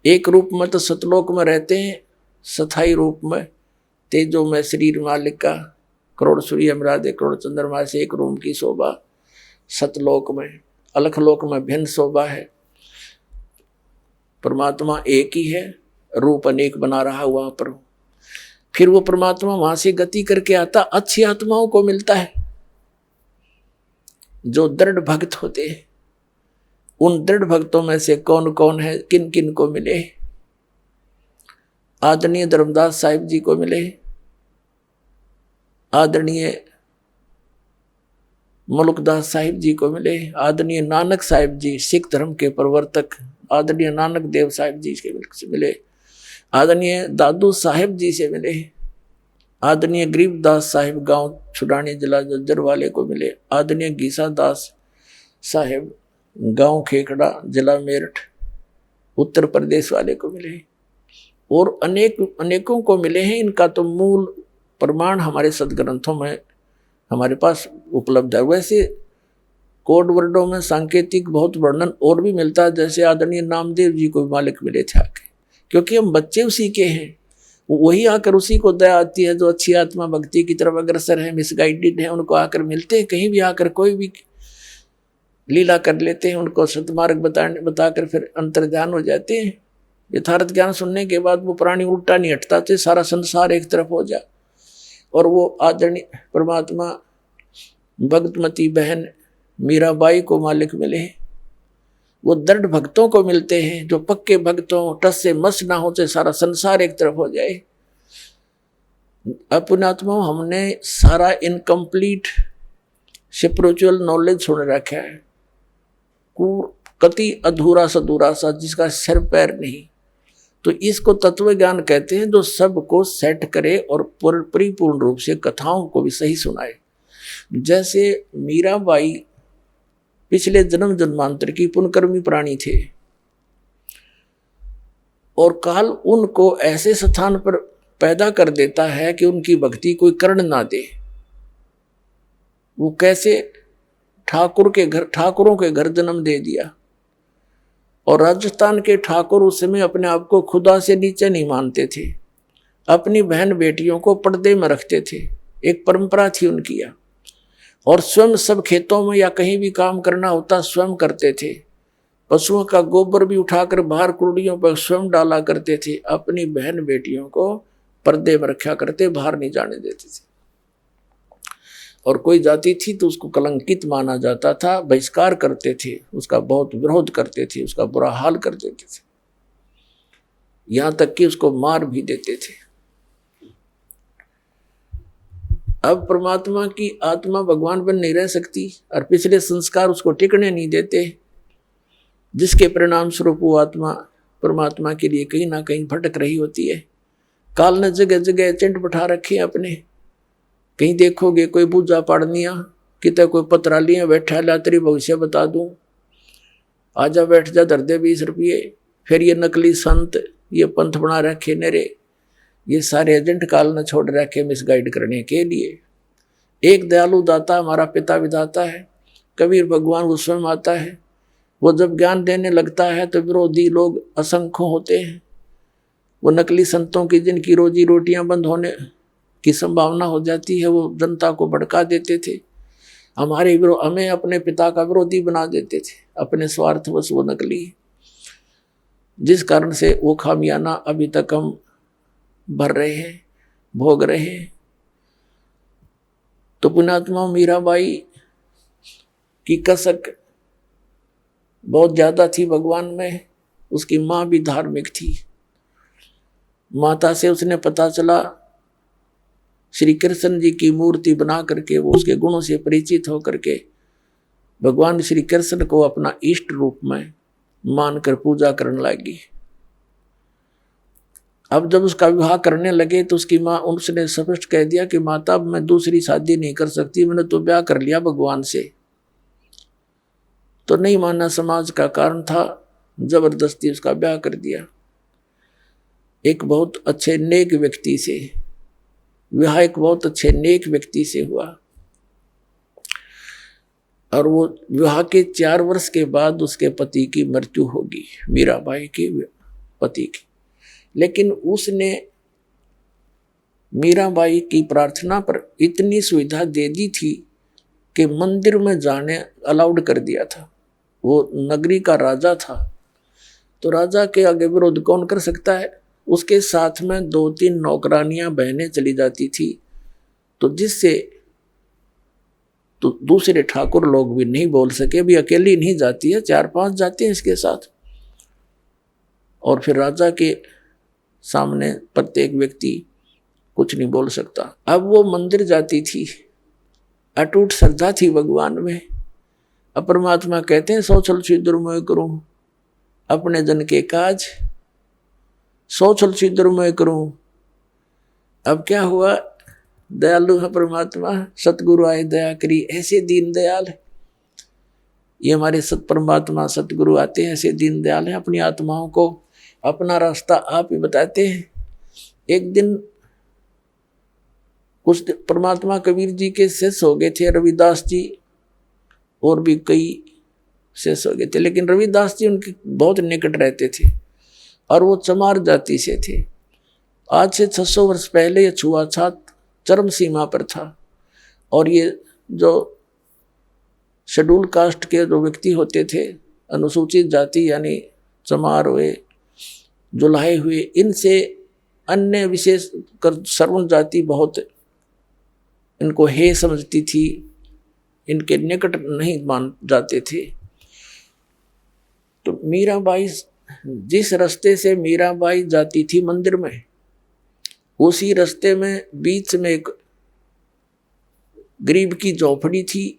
एक रूप में तो सतलोक में रहते हैं, स्थायी रूप में, तेजो में शरीर मालिक का, करोड़ सूर्य मरादे करोड़ चंद्रमा से एक रूम की शोभा, सतलोक में अलखलोक में भिन्न शोभा है। परमात्मा एक ही है, रूप अनेक बना रहा वहां पर। फिर वो परमात्मा वहां से गति करके आता, अच्छी आत्माओं को मिलता है जो दृढ़ भक्त होते हैं। उन दृढ़ भक्तों में से कौन कौन है, किन किन को मिले? आदरणीय धर्मदास साहिब जी को मिले, आदरणीय मुल्कदास साहिब जी को मिले, आदरणीय नानक साहिब जी सिख धर्म के प्रवर्तक, आदरणीय नानक देव साहिब जी से मिले, आदरणीय दादू साहिब जी से मिले, आदरणीय गरीबदास साहिब गांव छुड़ानी जिला जज्जर वाले को मिले, आदरणीय गीसा दास साहिब गांव खेखड़ा जिला मेरठ उत्तर प्रदेश वाले को मिले, और अनेकों को मिले हैं। इनका तो मूल प्रमाण हमारे सदग्रंथों में हमारे पास उपलब्ध है। वैसे कोड वर्डों में सांकेतिक बहुत वर्णन और भी मिलता है, जैसे आदरणीय नामदेव जी को मालिक मिले थे आके, क्योंकि हम बच्चे उसी के हैं, वही आकर उसी को दया आती है। जो अच्छी आत्मा भक्ति की तरफ अग्रसर है, मिसगाइडेड है, उनको आकर मिलते हैं। कहीं भी आकर कोई भी लीला कर लेते हैं, उनको सतमार्ग बताकर फिर अंतर्ध्यान हो जाते हैं। यथार्थ ज्ञान सुनने के बाद वो प्राणी उल्टा नहीं हटता थे, सारा संसार एक तरफ हो जाए। और वो आदरणीय परमात्मा भक्तमती बहन मीराबाई को मालिक मिले। वो दृढ़ भक्तों को मिलते हैं, जो पक्के भक्तों टस से मस ना होते, सारा संसार एक तरफ हो जाए। अपनात्मा हमने सारा इनकम्प्लीट स्पिरिचुअल नॉलेज सुन रखा है, कति अधूरा सधूरा सा, जिसका सिर पैर नहीं। तो इसको तत्व ज्ञान कहते हैं, जो सबको सेट करे और परिपूर्ण रूप से कथाओं को भी सही सुनाए। जैसे मीराबाई पिछले जन्म जन्मांतर की पुण्यकर्मी प्राणी थे, और काल उनको ऐसे स्थान पर पैदा कर देता है कि उनकी भक्ति कोई कर्ण ना दे। वो कैसे ठाकुरों के घर जन्म दे दिया, और राजस्थान के ठाकुर उस समय अपने आप को खुदा से नीचे नहीं मानते थे, अपनी बहन बेटियों को पर्दे में रखते थे, एक परंपरा थी उनकी। और स्वयं सब खेतों में या कहीं भी काम करना होता स्वयं करते थे। पशुओं का गोबर भी उठाकर बाहर कुर्डियों पर स्वयं डाला करते थे। अपनी बहन बेटियों को पर्दे में रखा करते, बाहर नहीं जाने देते थे। और कोई जाति थी तो उसको कलंकित माना जाता था, बहिष्कार करते थे, उसका बहुत विरोध करते थे, उसका बुरा हाल कर देते थे, यहां तक कि उसको मार भी देते थे। अब परमात्मा की आत्मा भगवान बन नहीं रह सकती, और पिछले संस्कार उसको टिकने नहीं देते, जिसके परिणाम स्वरूप वो आत्मा परमात्मा के लिए कहीं ना कहीं भटक रही होती है। काल ने जगह जगह एजेंट बैठा रखे अपने। कहीं देखोगे कोई पूजा पाड़निया, कितने कोई पत्रालियाँ बैठा ला तेरी भविष्य बता दूं, आजा बैठ जा धर दे 20 रुपये। फिर ये नकली संत, ये पंथ बना रखे नेरे, ये सारे एजेंट काल ने छोड़ रखे मिसगाइड करने के लिए। एक दयालु दाता हमारा पिता विधाता है, कबीर भगवान वो स्वयं आता है। वो जब ज्ञान देने लगता है तो विरोधी लोग असंख्य होते हैं। वो नकली संतों की जिनकी रोजी रोटियां बंद होने की संभावना हो जाती है, वो जनता को भड़का देते थे, हमें अपने पिता का विरोधी बना देते थे, अपने स्वार्थवश वो नकली, जिस कारण से वो खामियाना अभी तक हम भर रहे हैं, भोग रहे हैं। तो पुण्यात्मा मीराबाई की कसक बहुत ज्यादा थी भगवान में। उसकी माँ भी धार्मिक थी। माता से उसने पता चला, श्री कृष्ण जी की मूर्ति बना करके वो उसके गुणों से परिचित होकर के भगवान श्री कृष्ण को अपना इष्ट रूप में मानकर पूजा करने लगी। अब जब उसका विवाह करने लगे तो उसकी माँ, उसने स्पष्ट कह दिया कि माता मैं दूसरी शादी नहीं कर सकती, मैंने तो ब्याह कर लिया भगवान से। तो नहीं माना, समाज का कारण था, जबरदस्ती उसका ब्याह कर दिया। एक बहुत अच्छे नेक व्यक्ति से विवाह, एक बहुत अच्छे नेक व्यक्ति से हुआ, और वो विवाह के 4 वर्ष के बाद उसके पति की मृत्यु होगी, मीराबाई के पति की। लेकिन उसने मीराबाई की प्रार्थना पर इतनी सुविधा दे दी थी कि मंदिर में जाने अलाउड कर दिया था। वो नगरी का राजा था, तो राजा के आगे विरोध कौन कर सकता है। उसके साथ में 2-3 नौकरानियां बहनें चली जाती थी, तो जिससे तो दूसरे ठाकुर लोग भी नहीं बोल सके, भी अकेली नहीं जाती है, 4-5 जाते हैं इसके साथ। और फिर राजा के सामने प्रत्येक व्यक्ति कुछ नहीं बोल सकता। अब वो मंदिर जाती थी, अटूट श्रद्धा थी भगवान में। अब परमात्मा कहते हैं सोचल सिद्धर मैं करूं अपने जन के काज, सोचल सिद्धर मैं करूं। अब क्या हुआ, दयालु है परमात्मा, सतगुरु आए दया करी, ऐसे दीन दयाल है ये हमारे परमात्मा सतगुरु आते हैं, ऐसे दीन दयाल है, अपनी आत्माओं को अपना रास्ता आप ही बताते हैं। एक दिन कुछ परमात्मा कबीर जी के शिष्य हो गए थे, रविदास जी और भी कई शिष्य हो गए थे, लेकिन रविदास जी उनके बहुत निकट रहते थे और वो चमार जाति से थे। आज से 600 वर्ष पहले ये छुआछूत चरम सीमा पर था, और ये जो शेड्यूल कास्ट के जो व्यक्ति होते थे, अनुसूचित जाति यानी चमार हुए, जुलाहे हुए, इनसे अन्य विशेष कर सर्वण जाति बहुत इनको हे समझती थी, इनके निकट नहीं मान जाते थे। तो मीराबाई, जिस रास्ते से मीराबाई जाती थी मंदिर में, उसी रास्ते में बीच में एक गरीब की झोपड़ी थी,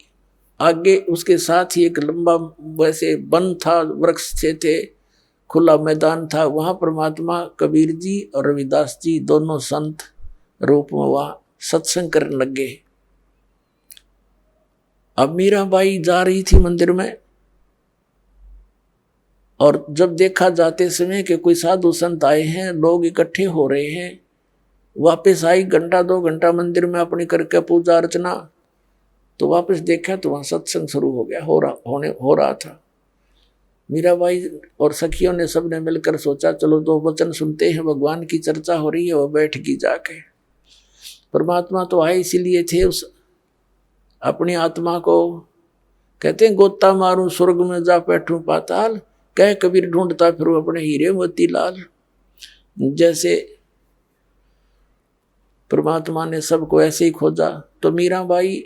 आगे उसके साथ ही एक लंबा वैसे वन था, वृक्ष थे, खुला मैदान था। वहां परमात्मा कबीर जी और रविदास जी दोनों संत रूप में वहां सत्संग करने लग गए। अब मीराबाई जा रही थी मंदिर में, और जब देखा जाते समय कि कोई साधु संत आए हैं, लोग इकट्ठे हो रहे हैं, वापस आई 1-2 घंटा मंदिर में अपनी करके पूजा अर्चना, तो वापस देखा तो वहां सत्संग शुरू हो गया, हो रहा था। मीराबाई और सखियों ने सबने मिलकर सोचा चलो 2 वचन सुनते हैं, भगवान की चर्चा हो रही है। वो बैठ गई जाके। परमात्मा तो आए इसीलिए थे, उस अपनी आत्मा को कहते हैं गोता मारूं स्वर्ग में जा बैठूं पाताल, कह कबीर ढूंढता फिर अपने हीरे मोती लाल। जैसे परमात्मा ने सबको ऐसे ही खोजा, तो मीराबाई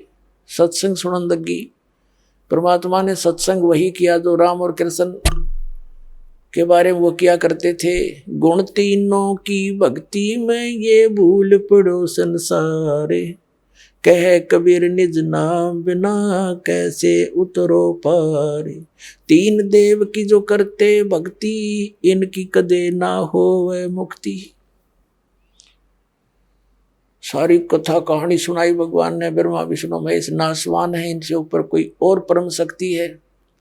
सत्संग सुनने लगी। परमात्मा ने सत्संग वही किया जो राम और कृष्ण के बारे में वो किया करते थे। गुण तीनों की भक्ति में ये भूल पड़ो संसारे, कह कबीर निज नाम बिना कैसे उतरो पारे। 3 देव की जो करते भक्ति, इनकी कदे ना होवे मुक्ति। सारी कथा कहानी सुनाई भगवान ने, ब्रह्मा विष्णु महेश नासवान है, इनसे ऊपर कोई और परम शक्ति है,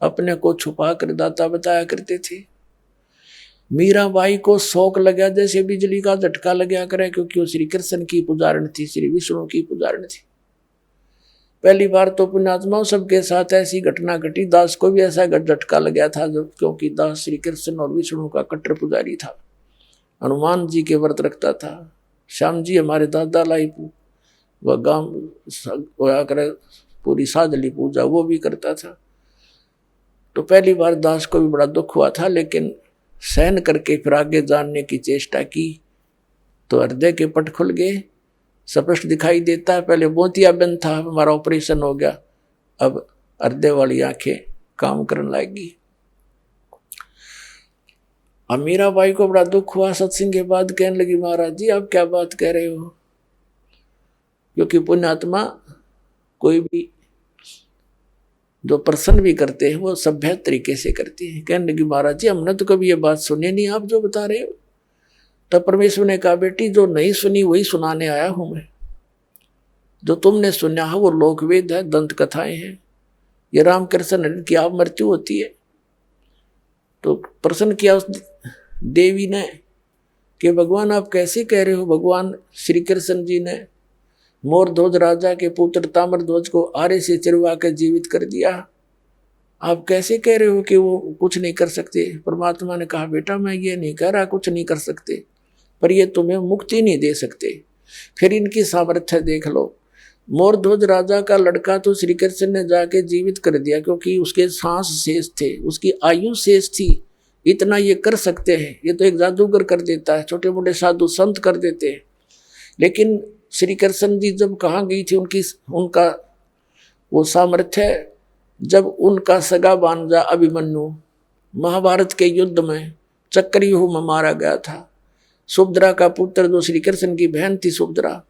अपने को छुपा कर दाता बताया करते थे। मीराबाई को शौक लगा जैसे बिजली का झटका लगा करे, क्योंकि वो श्री कृष्ण की पुजारण थी, श्री विष्णु की पुजारण थी। पहली बार तो पुण्यात्माओं सबके साथ ऐसी घटना घटी। दास को भी ऐसा झटका लगा था, क्योंकि दास श्री कृष्ण और विष्णु का कट्टर पुजारी था, हनुमान जी के व्रत रखता था। श्याम जी हमारे दादा लाई वह गांव होया करे पूरी साधली पूजा वो भी करता था। तो पहली बार दास को भी बड़ा दुख हुआ था, लेकिन सहन करके फिर आगे जानने की चेष्टा की तो हृदय के पट खुल गए, स्पष्ट दिखाई देता है। पहले मोतियाबिंद था, हमारा ऑपरेशन हो गया, अब हृदय वाली आंखें काम करने लगी। अब मीराबाई को बड़ा दुख हुआ सत्संग के बाद, कहने लगी महाराज जी आप क्या बात कह रहे हो, क्योंकि पुण्यात्मा कोई भी जो प्रसन्न भी करते हैं वो सभ्य तरीके से करते हैं। कहने लगी महाराज जी हमने तो कभी ये बात सुनी नहीं, आप जो बता रहे हो। तब परमेश्वर ने कहा बेटी जो नहीं सुनी वही सुनाने आया हूं मैं। जो तुमने सुना है वो लोकवेद है, दंत कथाएं हैं, ये रामकृष्ण की आप मृत्यु होती है। तो प्रश्न किया उस देवी ने कि भगवान आप कैसे कह रहे हो। भगवान श्री कृष्ण जी ने मोरध्वज राजा के पुत्र ताम्रध्वज को आरे से चिरवा कर जीवित कर दिया, आप कैसे कह रहे हो कि वो कुछ नहीं कर सकते। परमात्मा ने कहा बेटा मैं ये नहीं कह रहा कुछ नहीं कर सकते, पर ये तुम्हें मुक्ति नहीं दे सकते। फिर इनकी सामर्थ्य देख लो। मोरध्वज राजा का लड़का तो श्री कृष्ण ने जाके जीवित कर दिया, क्योंकि उसके सांस शेष थे, उसकी आयु शेष थी। इतना ये कर सकते हैं, ये तो एक जादूगर कर देता है, छोटे मोटे साधु संत कर देते हैं। लेकिन श्री कृष्ण जी जब कहाँ गई थी उनका वो सामर्थ्य, जब उनका सगा भांजा अभिमन्यु महाभारत के युद्ध में चक्रव्यूह में मारा गया था। सुभद्रा का पुत्र जो श्री कृष्ण की बहन थी सुभद्रा,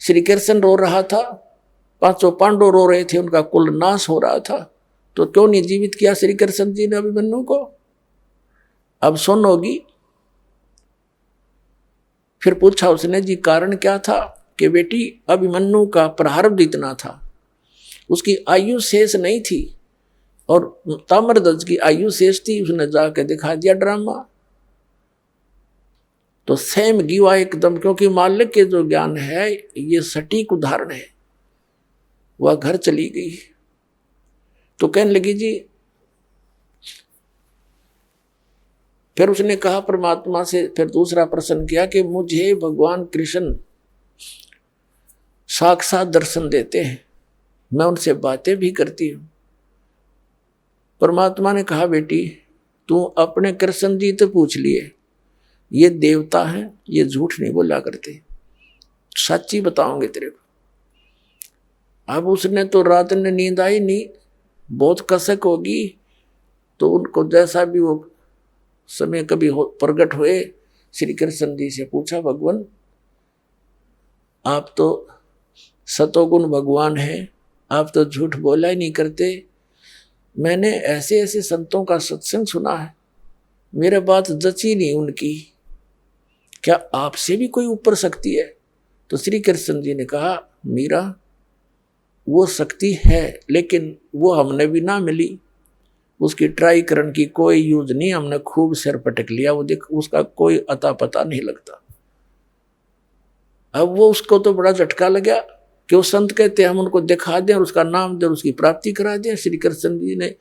श्री कृष्ण रो रहा था, पांचों पांडव रो रहे थे, उनका कुल नाश हो रहा था, तो क्यों नहीं जीवित किया श्री कृष्ण जी ने अभिमन्यु को? अब सुन होगी। फिर पूछा उसने, जी कारण क्या था? कि बेटी अभिमन्यु का प्रारब्ध इतना था, उसकी आयु शेष नहीं थी और ताम्रध्वज की आयु शेष थी। उसने जाके दिखा दिया ड्रामा। तो सेम गिवा एकदम, क्योंकि मालिक के जो ज्ञान है ये सटीक उदाहरण है। वह घर चली गई तो कहने लगी जी, फिर उसने कहा परमात्मा से, फिर दूसरा प्रश्न किया कि मुझे भगवान कृष्ण साक्षात दर्शन देते हैं, मैं उनसे बातें भी करती हूं। परमात्मा ने कहा बेटी तू अपने कृष्ण जी तो पूछ लिए, ये देवता है, ये झूठ नहीं बोला करते, सच्ची बताओगे तेरे को। अब उसने तो रात में नींद आई नहीं, बहुत कसक होगी, तो उनको जैसा भी वो समय कभी प्रकट हुए, श्री कृष्ण जी से पूछा, भगवान आप तो सतोगुण भगवान हैं, आप तो झूठ बोला ही नहीं करते। मैंने ऐसे ऐसे संतों का सत्संग सुना है, मेरे बात जची नहीं उनकी, क्या आपसे भी कोई ऊपर शक्ति है? तो श्री कृष्ण जी ने कहा, मीरा वो शक्ति है, लेकिन वो हमने भी ना मिली, उसकी ट्राई करने की कोई यूज नहीं, हमने खूब सिर पटक लिया, वो देख उसका कोई अता पता नहीं लगता। अब वो उसको तो बड़ा झटका लगा कि वो संत कहते हैं हम उनको दिखा दें और उसका नाम दें, उसकी प्राप्ति करा दें। श्री कृष्ण जी ने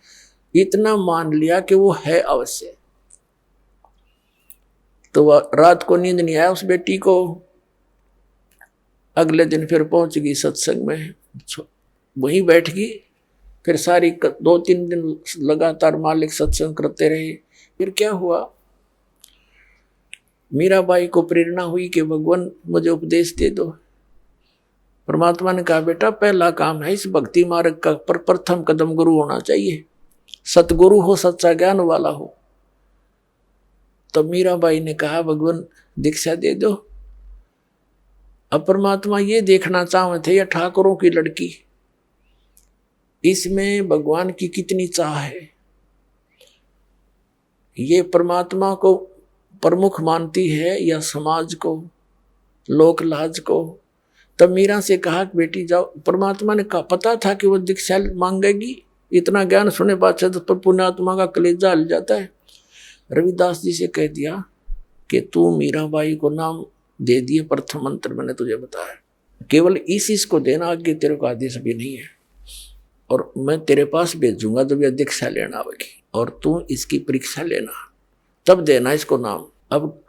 इतना मान लिया कि वो है अवश्य। तो वह रात को नींद नहीं आया उस बेटी को। अगले दिन फिर पहुंच गई सत्संग में, वहीं बैठ गई। फिर सारी 2-3 दिन लगातार मालिक सत्संग करते रहे। फिर क्या हुआ, मीराबाई को प्रेरणा हुई कि भगवान मुझे उपदेश दे दो। परमात्मा ने कहा, बेटा पहला काम है इस भक्ति मार्ग का प्रथम कदम गुरु होना चाहिए, सतगुरु हो, सच्चा ज्ञान वाला हो। तो मीराबाई ने कहा, भगवान दीक्षा दे दो। अब परमात्मा ये देखना चाहते थे, यह ठाकुरों की लड़की, इसमें भगवान की कितनी चाह है। ये परमात्मा को प्रमुख मानती है या समाज को, लोक लाज को। तब मीरा से कहा कि बेटी जाओ। परमात्मा ने कहा, पता था कि वो दीक्षा मांगेगी, इतना ज्ञान सुने बात है तो पुण्यात्मा का कलेजा हल जाता है। रविदास जी से कह दिया कि तू मीराबाई को नाम दे दिए, प्रथम मंत्र मैंने तुझे बताया, केवल इस को देना, आगे तेरे को आदेश भी नहीं है। और मैं तेरे पास भेजूंगा जब यह दीक्षा लेना आवेगी, और तू इसकी परीक्षा लेना, तब देना इसको नाम। अब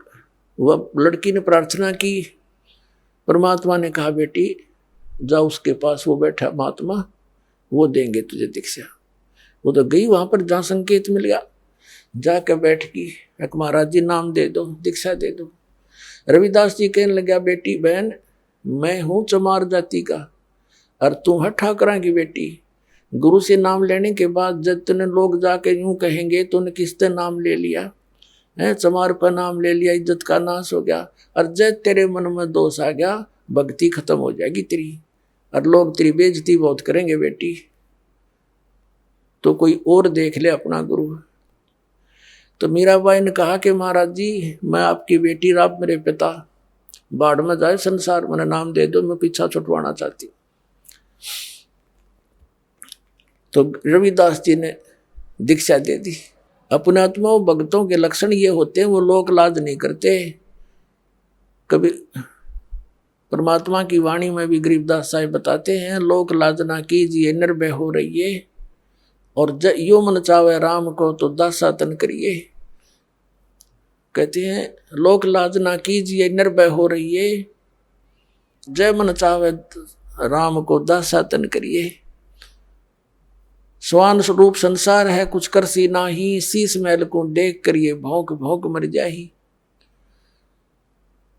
वह लड़की ने प्रार्थना की, परमात्मा ने कहा बेटी जाओ उसके पास, वो बैठा महात्मा, वो देंगे तुझे दीक्षा। वो तो गई वहां पर जहाँ संकेत मिल गया, जाकर बैठ गई, एक महाराज जी नाम दे दो, दीक्षा दे दो। रविदास जी कहने लगा, बेटी बहन मैं हूं चमार जाति का और तू है ठाकरा की बेटी। गुरु से नाम लेने के बाद जब तूने लोग जाके यूं कहेंगे तूने किससे नाम ले लिया है, चमार पर नाम ले लिया, इज्जत का नाश हो गया। और जब तेरे मन में दोष आ गया, भक्ति खत्म हो जाएगी तेरी, और लोग तेरी बेइज्जती बहुत करेंगे बेटी, तो कोई और देख ले अपना गुरु। तो मीराबाई ने कहा कि महाराज जी मैं आपकी बेटी, आप मेरे पिता, बाढ़ में जाए संसार, मैंने नाम दे दो, मैं पीछा छुटवाना चाहती हूँ। तो रविदास जी ने दीक्षा दे दी। अपने आत्मा भक्तों के लक्षण ये होते हैं, वो लोक लाज नहीं करते। कभी परमात्मा की वाणी में भी गरीबदास साहिब बताते हैं, लोक लाज ना कीजिए निर्भय हो रहिए, और यो मन चावे राम को तो दासा तन करिए। कहते हैं लोक लाज ना कीजिए निर्भय हो रहिए, जय मन चावे राम को दासा तन करिए। स्वान स्वरूप संसार है कुछ कर सी नाही, शीस महल को देख करिए भौंक भौंक मर जाही।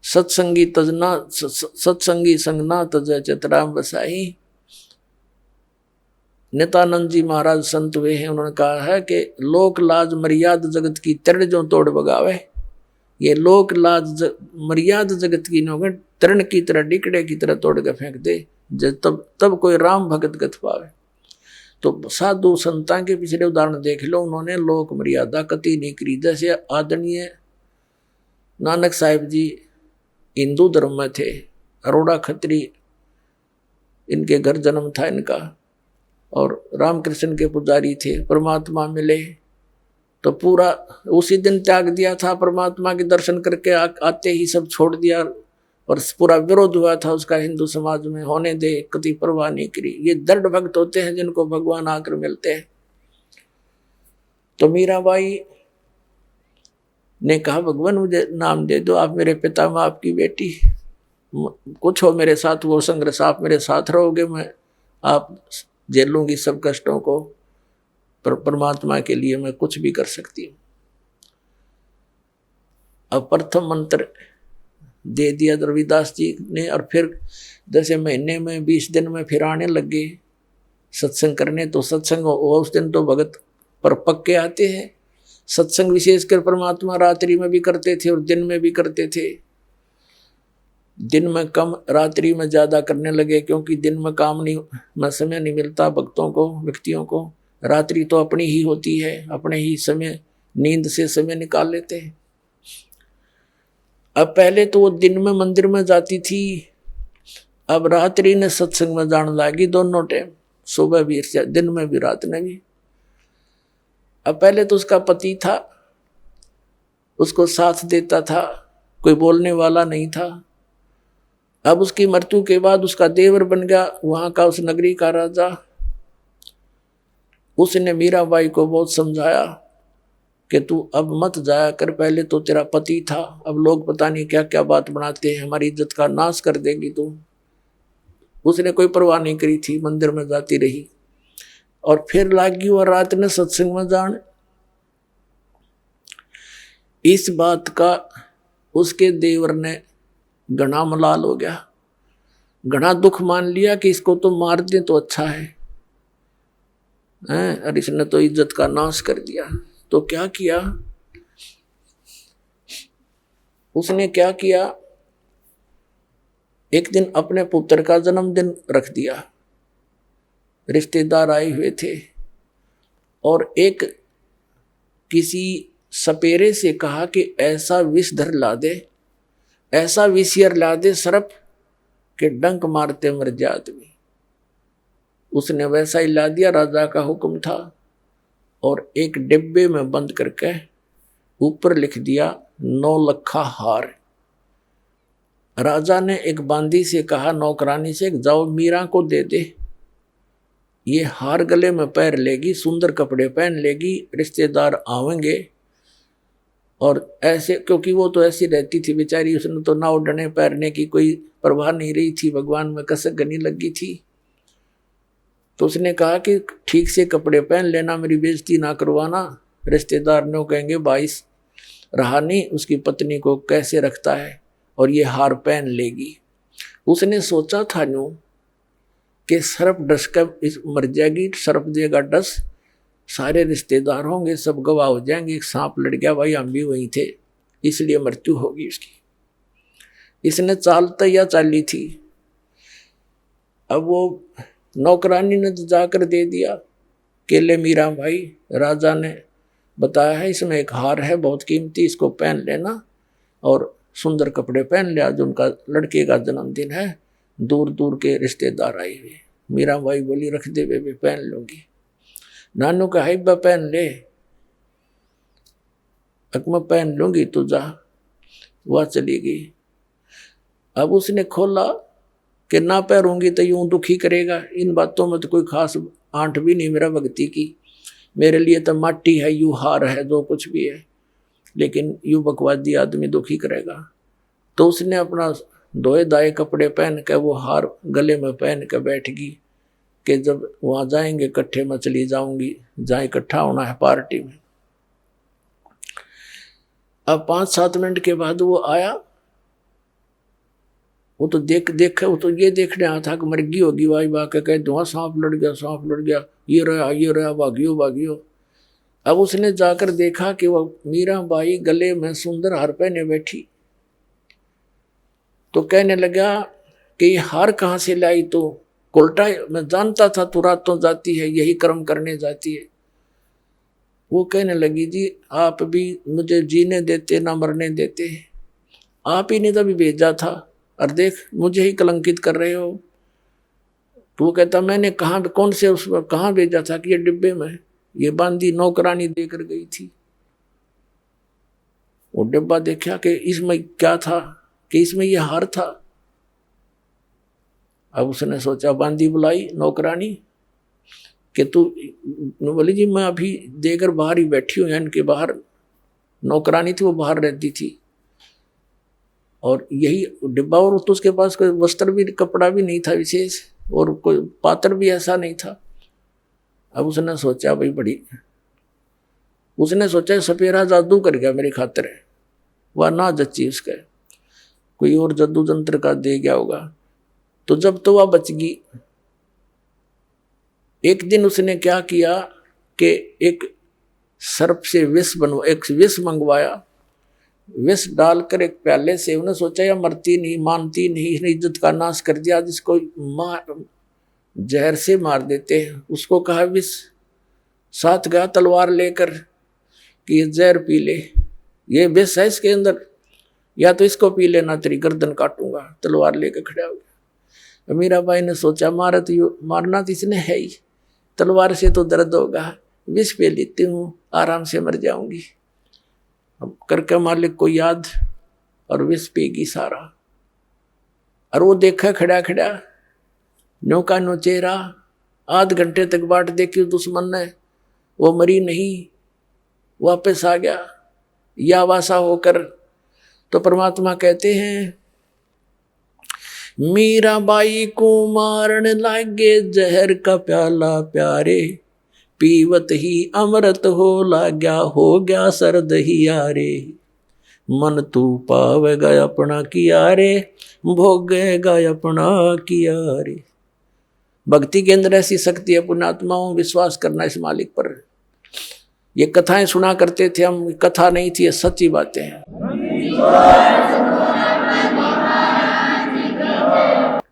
सत्संगी तजना सत्संगी संगना तज चितराम बसाही। नित्यानंद जी महाराज संत हुए हैं, उन्होंने कहा है कि लोक लाज मर्याद जगत की तरण जो तोड़ बगावे। ये लोक लाज मर्याद जगत की नोगे तरण की तरह डिकड़े की तरह तोड़ के फेंक दे, जब तब कोई राम भगत गत पावे। तो साधु संता के पिछले उदाहरण देख लो, उन्होंने लोक मर्यादा कति नहीं करी। जैसे आदरणीय नानक साहिब जी हिंदू धर्म में थे, अरोड़ा खत्री इनके घर जन्म था इनका, और रामकृष्ण के पुजारी थे। परमात्मा मिले तो पूरा उसी दिन त्याग दिया था, परमात्मा के दर्शन करके आते ही सब छोड़ दिया, और पूरा विरोध हुआ था उसका हिंदू समाज में। होने दे, कति परवाह नहीं करी। ये दृढ़ भक्त होते हैं जिनको भगवान आकर मिलते हैं। तो मीराबाई ने कहा भगवान मुझे नाम दे दो, आप मेरे पिता मैं आपकी बेटी, कुछ हो मेरे साथ वो संघर्ष, आप मेरे साथ रहोगे, मैं आप झेलूंगी सब कष्टों को, पर परमात्मा के लिए मैं कुछ भी कर सकती हूँ। अब प्रथम मंत्र दे दिया रविदास जी ने, और फिर जैसे महीने में 20 दिन में फिर आने लगे सत्संग करने। तो सत्संग उस दिन तो भगत पर पक्के आते हैं। सत्संग विशेषकर परमात्मा रात्रि में भी करते थे और दिन में भी करते थे। दिन में कम, रात्रि में ज्यादा करने लगे, क्योंकि दिन में काम नहीं में समय नहीं मिलता भक्तों को, व्यक्तियों को। रात्रि तो अपनी ही होती है, अपने ही समय नींद से समय निकाल लेते हैं। अब पहले तो वो दिन में मंदिर में जाती थी, अब रात्रि ने सत्संग में जाने लगी, दोनों टाइम, सुबह भी, दिन में भी, रात में भी। अब पहले तो उसका पति था, उसको साथ देता था, कोई बोलने वाला नहीं था। अब उसकी मृत्यु के बाद उसका देवर बन गया वहां का, उस नगरी का राजा। उसने मीराबाई को बहुत समझाया कि तू अब मत जाया कर, पहले तो तेरा पति था, अब लोग पता नहीं क्या क्या बात बनाते हैं, हमारी इज्जत का नाश कर देगी तू। उसने कोई परवाह नहीं करी थी, मंदिर में जाती रही। और फिर लागी और रात ने सत्संग में जान। इस बात का उसके देवर ने घना मलाल हो गया, घना दुख मान लिया कि इसको तो मार दे तो अच्छा है, और इसने तो इज्जत का नाश कर दिया। तो क्या किया उसने, क्या किया, एक दिन अपने पुत्र का जन्मदिन रख दिया। रिश्तेदार आए हुए थे, और एक किसी सपेरे से कहा कि ऐसा विषधर ला दे, ऐसा विषयर ला दे सर्प के डंक मारते मर जाए आदमी। उसने वैसा ही ला दिया, राजा का हुक्म था। और एक डिब्बे में बंद करके ऊपर लिख दिया 9 लखा हार। राजा ने एक बांदी से कहा, नौकरानी से, जाओ मीरा को दे दे, ये हार गले में पैर लेगी, सुंदर कपड़े पहन लेगी, रिश्तेदार आवेंगे। और ऐसे, क्योंकि वो तो ऐसी रहती थी बेचारी, उसने तो ना उड़ने पैरने की कोई परवाह नहीं रही थी, भगवान में कसक गनी लगी थी। तो उसने कहा कि ठीक से कपड़े पहन लेना, मेरी बेइज्जती ना करवाना, रिश्तेदार ने कहेंगे भाई रहा नहीं उसकी पत्नी को कैसे रखता है, और ये हार पहन लेगी। उसने सोचा था न्यू कि सर्प डस कर मर जाएगी, सर्प देगा डस, सारे रिश्तेदार होंगे, सब गवाह हो जाएंगे, एक सांप लड़ गया, भाई हम भी वहीं थे, इसलिए मृत्यु होगी उसकी। इसने चाल तैयार चाली थी। अब वो नौकरानी ने तो जाकर दे दिया केले, मीरा भाई राजा ने बताया है इसमें एक हार है बहुत कीमती, इसको पहन लेना, और सुंदर कपड़े पहन ले, आज उनका लड़के का जन्मदिन है, दूर दूर के रिश्तेदार आए हुए। मीरा भाई बोली रख दे बेबे, पहन लूंगी। नानू का हाइबा पहन ले, अकमा पहन लूंगी, तो जा। वह चली गई। अब उसने खोला कि ना पैरूंगी तो यूं दुखी करेगा, इन बातों में तो कोई खास आंट भी नहीं मेरा भक्ति की, मेरे लिए तो माटी है, यू हार है, जो कुछ भी है, लेकिन यू बकवादी आदमी दुखी करेगा। तो उसने अपना धोए दाए कपड़े पहन के वो हार गले में पहन के बैठ गई कि जब वहां जाएंगे इकट्ठे में चली जाऊंगी, जहाँ इकट्ठा होना है पार्टी में। अब 5-7 मिनट के बाद वो आया, वो तो वो तो ये देखने आया था कि मर्गी होगी, वाई वाह के कह दो सांप लड़ गया, सांप लड़ गया, ये रहा भागियो भागियो। अब उसने जाकर देखा कि वो मीराबाई गले में सुंदर हार पहने बैठी, तो कहने लगा कि ये हार कहाँ से लाई? तो कोल्टा, मैं जानता था तू रातों जाती है, यही कर्म करने जाती है। वो कहने लगी जी आप भी मुझे जीने देते ना मरने देते, आप ही ने तभी भेजा था और देख मुझे ही कलंकित कर रहे हो। तो वो कहता मैंने कहाँ, कौन से उसमें कहाँ भेजा था? कि ये डिब्बे में, ये बांदी नौकरानी देकर गई थी। वो डिब्बा देखा कि इसमें क्या था, कि इसमें ये हार था। अब उसने सोचा, बांदी बुलाई नौकरानी कि तू, बोली जी मैं अभी देकर बाहर ही बैठी हूँ, इनके बाहर नौकरानी थी, वो बाहर रहती थी और यही डिब्बा, और तो उसके पास कोई वस्त्र भी, कपड़ा भी नहीं था विशेष, और कोई पात्र भी ऐसा नहीं था। अब उसने सोचा भाई बड़ी, उसने सोचा सपेरा जादू कर गया मेरी खातिर, वह ना जच्ची उसका, कोई और जादू जंत्र का दे गया होगा। तो जब तो वह बच गई, एक दिन उसने क्या किया कि एक सर्प से एक विष मंगवाया, विष डालकर एक प्याले से, उन्हें सोचा या मरती नहीं, मानती नहीं, इसने इज्जत का नाश कर दिया, जिसको जहर से मार देते हैं। उसको कहा विष, साथ गया तलवार लेकर कि ये जहर पी ले, ये विष है इसके अंदर, या तो इसको पी लेना तेरी गर्दन काटूंगा। तलवार लेकर खड़ा हो गया। मीराबाई ने सोचा मारना तो इसने है ही, तलवार से तो दर्द होगा, विष पे लेती हूँ, आराम से मर जाऊंगी। अब करके मालिक को याद और विष पेगी सारा। और वो देखा खड़ा खड़ा नो का नो चेहरा, 8 घंटे तक बाट देखी दुश्मन ने, वो मरी नहीं, वापस आ गया या वासा होकर। तो परमात्मा कहते हैं मीराबाई को मारन लागे जहर का प्याला प्यारे, पीवत ही अमृत हो लाग्या, हो गया सर्द ही यारे। मन तू पावेगा अपना किया रे, भोगेगा अपना किया रे। भक्ति के अंदर ऐसी शक्ति है पुण्यात्माओं, विश्वास करना इस मालिक पर। ये कथाएं सुना करते थे हम, कथा नहीं थी, ये सच्ची बातें हैं।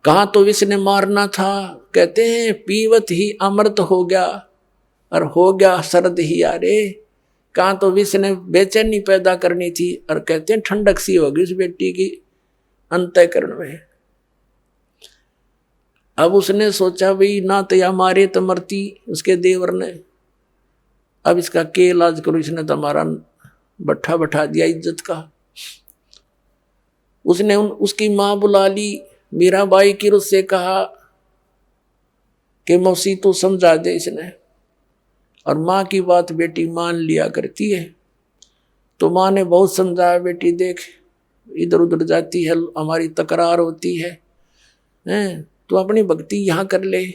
कहाँ तो विष ने मारना था, कहते हैं पीवत ही अमृत हो गया और हो गया सर्द ही यारे। कहाँ तो विष ने बेचैनी पैदा करनी थी और कहते हैं ठंडक सी होगी उस बेटी की अंतःकरण में। अब उसने सोचा भाई ना तो या मारे तो मरती, उसके देवर ने, अब इसका के इलाज करो, इसने तो हमारा बट्ठा बैठा दिया इज्जत का। उसने उसकी माँ बुला ली, मीराबाई की उससे कहा कि मौसी तू समझा दे इसने। और माँ की बात बेटी मान लिया करती है। तो माँ ने बहुत समझाया, बेटी देख इधर उधर जाती है, हमारी तकरार होती है, तो अपनी भक्ति यहाँ कर ले।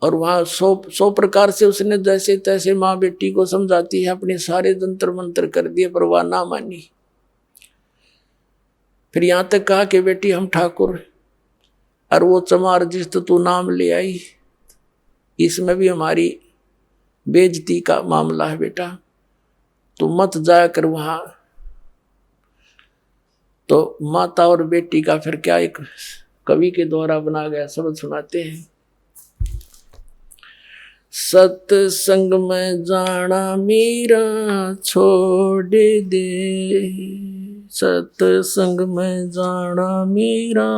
और वहाँ 100 प्रकार से उसने जैसे तैसे माँ बेटी को समझाती है, अपने सारे जंतर मंत्र कर दिए पर वह ना मानी। फिर यहाँ तक कहा कि बेटी हम ठाकुर, और वो चमार जिस तो तू नाम ले आई, इसमें भी हमारी बेइज्जती का मामला है बेटा, तू मत जाया कर वहाँ। तो माता और बेटी का फिर क्या एक कवि के द्वारा बना गया शब्द सुनाते हैं। सत्संग में जाना मीरा छोड़ दे, सत्संग में जाना मीरा,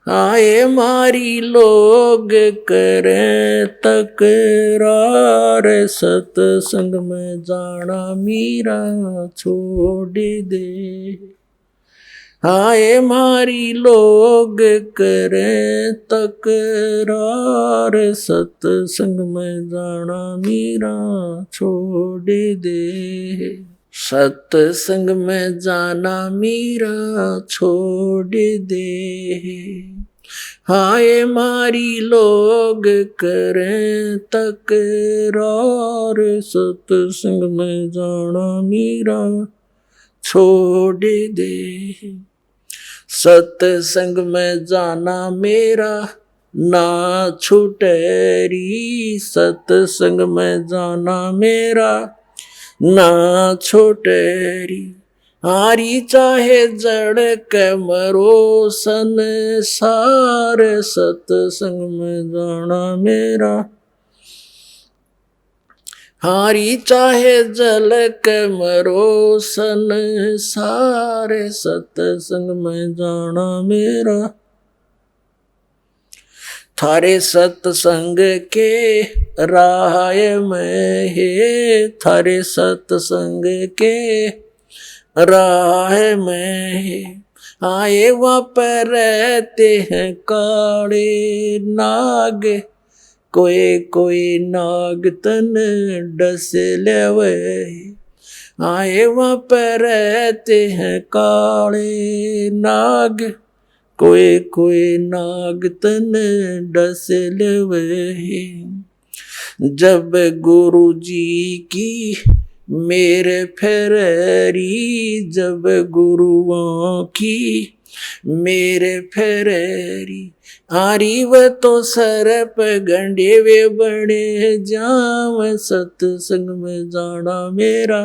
आए मारी लोग करे तकरार, सत्संग में जाना मीरा छोड़ दे। आए मारी लोग करे तकरार, सत्संग में जाना मीरा छोड़ दे। सत्संग में जाना मीरा छोड़ दे, हाय मारी लोग करें तकरार, सत्संग में जाना मीरा छोड़ दे, सत्संग में जाना मेरा ना छूटेरी, सत्संग में जाना मेरा ना छूटेरी, हारी चाहे जड़ के मरो संसार, सत्संग में जाना मेरा, हारी चाहे जल के मरो संसार, सत्संग में जाना मेरा, थारे सत्संग के राह में है, थारे सत्संग के राह में है, आए वहाँ पर रहते हैं काले नाग, कोई कोई नाग तन डस लेवे, आए वहाँ पर रहते हैं काले नाग, कोई कोई नाग तन डस लेवे, जब गुरु जी की मेरे फेरी, जब गुरुओं की मेरे फेरी, आरी व तो सरप गंडे वे बड़े जाम, सत्संग में जाना मेरा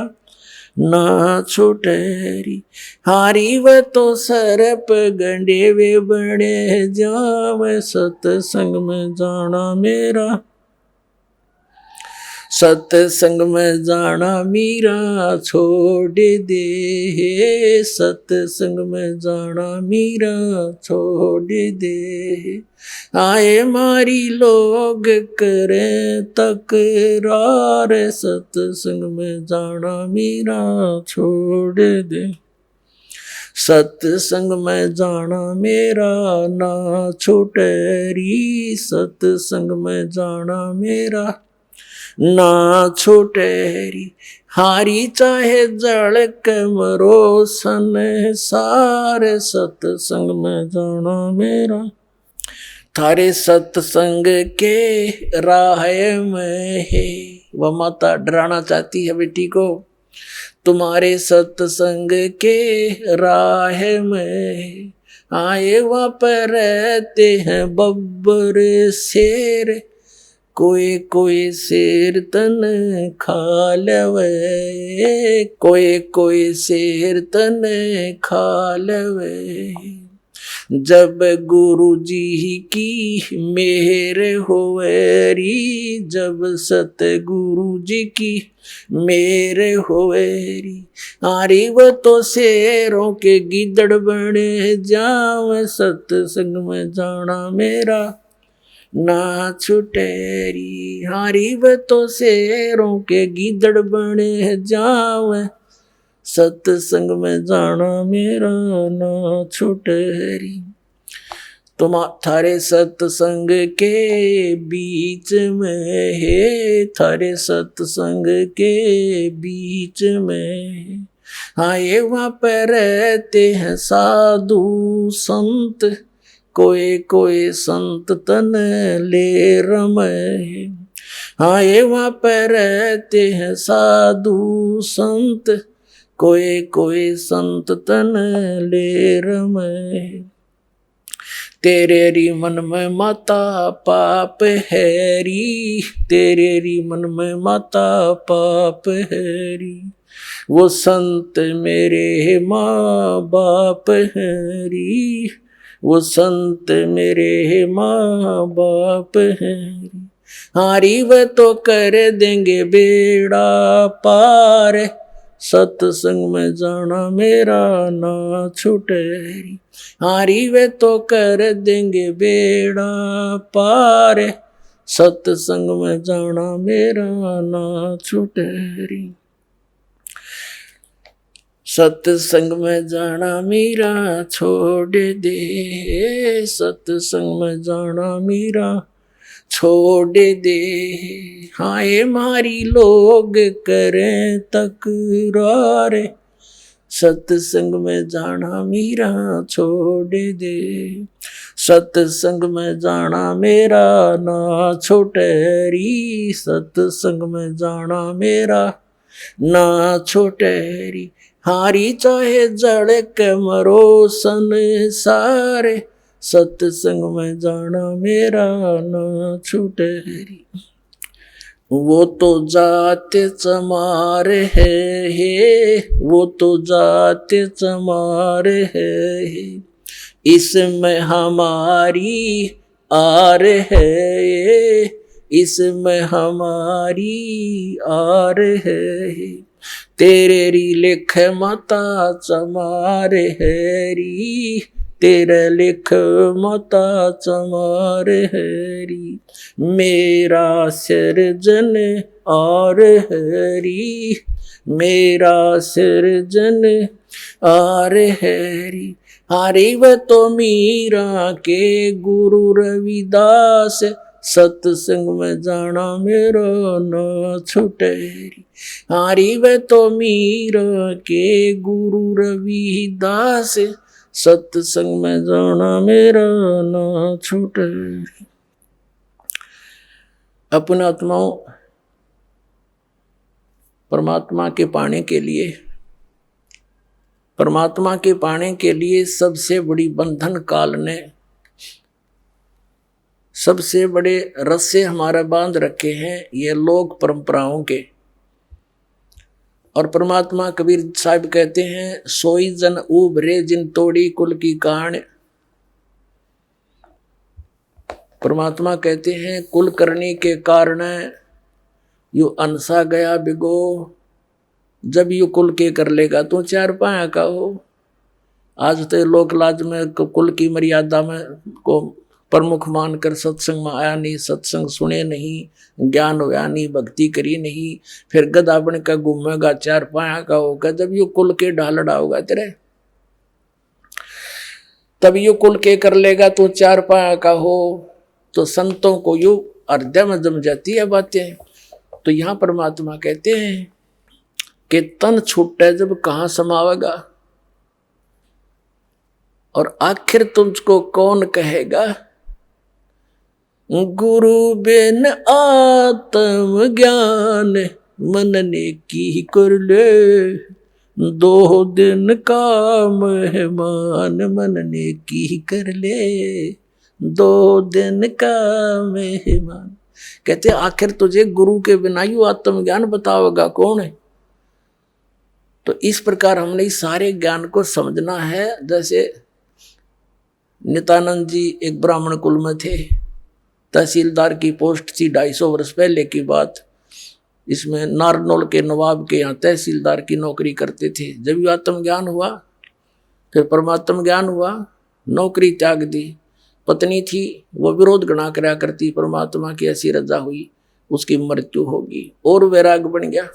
ना छूटेरी, हारी व तो सरप गंडे वे बड़े जाम, सत्संग में जाना मेरा, सत्संग में जाना मीरा छोड़ दे, सत्संग में जाना मीरा छोड़ दे, आए मारी लोग करें तकरार, सत्संग में जाना मीरा छोड़ दे, सत्संग में जाना मेरा ना छूटेरी, सत्संग में जाना मेरा ना छूटेरी, हारी चाहे जड़ के मरो संसार, सत्संग में जाना मेरा, थारे सत्संग के राह में है। वह माता डराना चाहती है बेटी को, तुम्हारे सत्संग के राह में आए वहाँ पर रहते हैं बब्बर शेर, कोई कोई शेर तन खा लवे, कोई कोई शेर तन खा लवे, जब गुरु जी की मेहर होवेरी, जब सतगुरु जी की मेहर होवेरी, आरी वो तो शेरों के गिदड़ बने जाव, सत्संग में जाना मेरा ना छुटेरी, हारी व तो शेरों के गिदड़ बने जाव, सत्संग में जाना मेरा ना छुटेरी, तुम थारे सत्संग के बीच में है, थारे सत्संग के बीच में आए वहाँ पर रहते हैं साधु संत, कोई कोई संत तन ले रमे, आए वहाँ पर रहते हैं साधु संत, कोई कोई संत तन ले रमे, तेरे री मन में माता पाप हैरी, तेरे री मन में माता पाप हैरी, वो संत मेरे माँ बाप हैरी, वो संत मेरे माँ बाप हैं, हारी व तो कर देंगे बेड़ा पार, सत्संग में जाना मेरा ना छुटेरी, हारी व तो कर देंगे बेड़ा पार, सत्संग में जाना मेरा ना छुटेरी, सत्संग में जाना मीरा छोड़ दे, सत्संग में जाना मीरा छोड़ दे। हाय मारी लोग करें तकरार, सत्संग में जाना मीरा छोड़ दे। सत्संग में जाना मेरा ना छोटेरी, सत्संग में जाना मेरा ना छोटेरी। हारी चाहे जड़ के मरो संसार, सत्संग में जाना मेरा ना छूटेरी। वो तो जाते चमार है, वो तो जाते चमार है, इसमें हमारी आर है, इसमें हमारी आर है। तेरे री लिख माता चमार हैरी, तेरे लिख माता चमार हैरी। मेरा सिरजन और हैरी, मेरा सिरजन और हैरी। हारी व तो मीरा के गुरु रविदास, सत्संग में जाना मेरा न छुटेरी। हारी व तो मीरा के गुरु रविदास, सत्संग में जाना मेरा न छुटेरी। अपने आत्माओं परमात्मा के पाने के लिए, परमात्मा के पाने के लिए सबसे बड़ी बंधन काल ने, सबसे बड़े रस्से हमारा बांध रखे हैं ये लोक परंपराओं के। और परमात्मा कबीर साहब कहते हैं, सोई जन उभरे जिन तोड़ी कुल की कान। परमात्मा कहते हैं कुल करने के कारण यू अनसा गया बिगो। जब यू कुल के कर लेगा तो चार पाया का हो। आज तो लोक लाज में कुल की मर्यादा में को प्रमुख मानकर सत्संग में आया नहीं, सत्संग सुने नहीं, ज्ञान होया नहीं, भक्ति करी नहीं, फिर गधा बन का घूमेगा, चार पाया का होगा। जब यू कुल के ढालड़ा होगा तेरे, तब यू कुल के कर लेगा तो चार पाया का हो। तो संतों को यू हृदय में जम जाती है बातें। तो यहां परमात्मा कहते हैं कि तन छूटे जब कहां समावेगा, और आखिर तुझको कौन कहेगा। गुरु बिन आत्म ज्ञान मन ने की कर ले, दो दिन का मेहमान मन ने की कर ले, दो दिन का मेहमान। कहते आखिर तुझे गुरु के बिना यू आत्मज्ञान बतावेगा कौन है। तो इस प्रकार हमने इस सारे ज्ञान को समझना है। जैसे नित्यानंद जी एक ब्राह्मण कुल में थे, तहसीलदार की पोस्ट थी 250 वर्ष पहले की बात। इसमें नारनौल के नवाब के यहाँ तहसीलदार की नौकरी करते थे। जब ये आत्मज्ञान हुआ, फिर परमात्म ज्ञान हुआ, नौकरी त्याग दी। पत्नी थी वो विरोध गणा करा करती, परमात्मा की ऐसी रजा हुई उसकी मृत्यु होगी, और वैराग बन गया।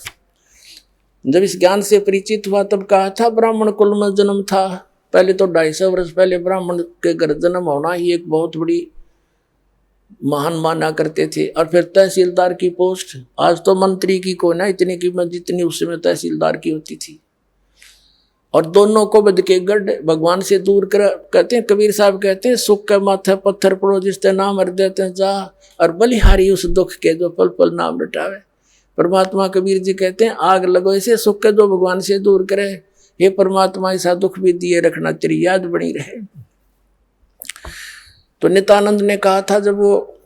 जब इस ज्ञान से परिचित हुआ तब कहा था ब्राह्मण कुल में जन्म था। पहले तो 250 वर्ष पहले ब्राह्मण के घर जन्म होना ही एक बहुत बड़ी महान माना करते थे। और फिर तहसीलदार की पोस्ट, आज तो मंत्री की को ना इतनी कीमत जितनी उस समय तहसीलदार की होती थी। और दोनों को बद के गढ़ भगवान से दूर कर, कहते हैं कबीर साहब कहते हैं, सुख के माथे पत्थर पड़ो जिसते नाम हर देते जा, और बलिहारी उस दुख के जो पल पल नाम रटावे। परमात्मा कबीर जी कहते हैं आग लगो ऐसे सुख के जो भगवान से दूर करे। हे परमात्मा ऐसा दुख भी दिए रखना, तेरी याद बनी रहे। तो नित्यानंद ने कहा था जब वो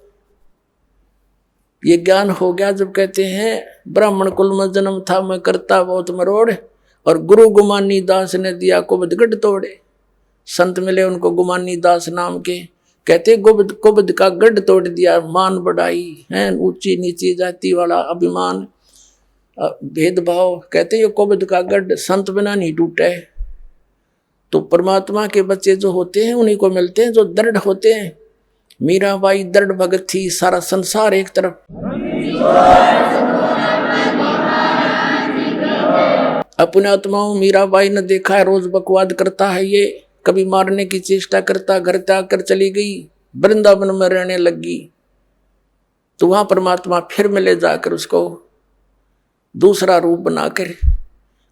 ये ज्ञान हो गया, जब कहते हैं ब्राह्मण कुल में जन्म था मैं करता बहुत मरोड़, और गुरु गुमानी दास ने दिया कुबद गढ़ तोड़े। संत मिले उनको गुमानी दास नाम के, कहते कुबद का गढ़ तोड़ दिया। मान बढ़ाई है, ऊंची नीची जाति वाला अभिमान भेदभाव, कहते ये कुबद का गढ़ संत बिना नहीं टूटे। तो परमात्मा के बच्चे जो होते हैं उन्हीं को मिलते हैं जो दृढ़ होते हैं। मीराबाई दृढ़ भगत थी, सारा संसार एक तरफ। अपने आत्माओं मीराबाई ने देखा है रोज बकवाद करता है ये, कभी मारने की चेष्टा करता, घर त्याग कर चली गई, वृंदावन में रहने लगी। तो वहां परमात्मा फिर मिले जाकर उसको दूसरा रूप बनाकर,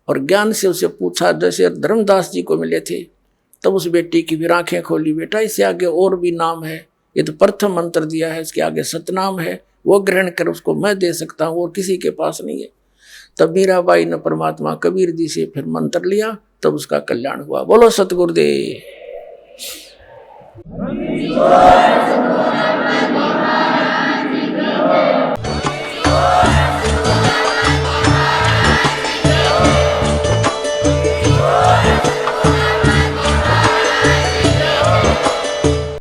और ज्ञान से उसे पूछा, जैसे धर्मदास जी को मिले थे तब उस बेटी की भी आंखें खोली, बेटा इससे आगे और भी नाम है, ये तो प्रथम मंत्र दिया है, इसके आगे सतनाम है, वो ग्रहण कर, उसको मैं दे सकता हूँ और किसी के पास नहीं है। तब मीराबाई ने परमात्मा कबीर जी से फिर मंत्र लिया, तब उसका कल्याण हुआ। बोलो सतगुरुदेव।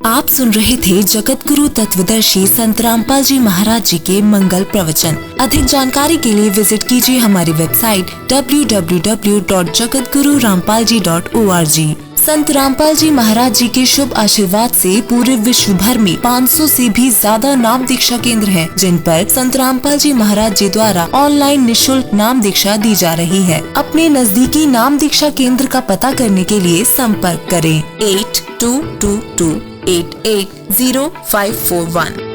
आप सुन रहे थे जगत गुरु तत्वदर्शी संत रामपाल जी महाराज जी के मंगल प्रवचन। अधिक जानकारी के लिए विजिट कीजिए हमारी वेबसाइट www.jagatgururampalji.org। संत रामपाल जी महाराज जी के शुभ आशीर्वाद से पूरे विश्व भर में 500 से भी ज्यादा नाम दीक्षा केंद्र हैं, जिन पर संत रामपाल जी महाराज जी द्वारा ऑनलाइन निशुल्क नाम दीक्षा दी जा रही है। अपने नजदीकी नाम दीक्षा केंद्र का पता करने के लिए संपर्क करें 8222880541।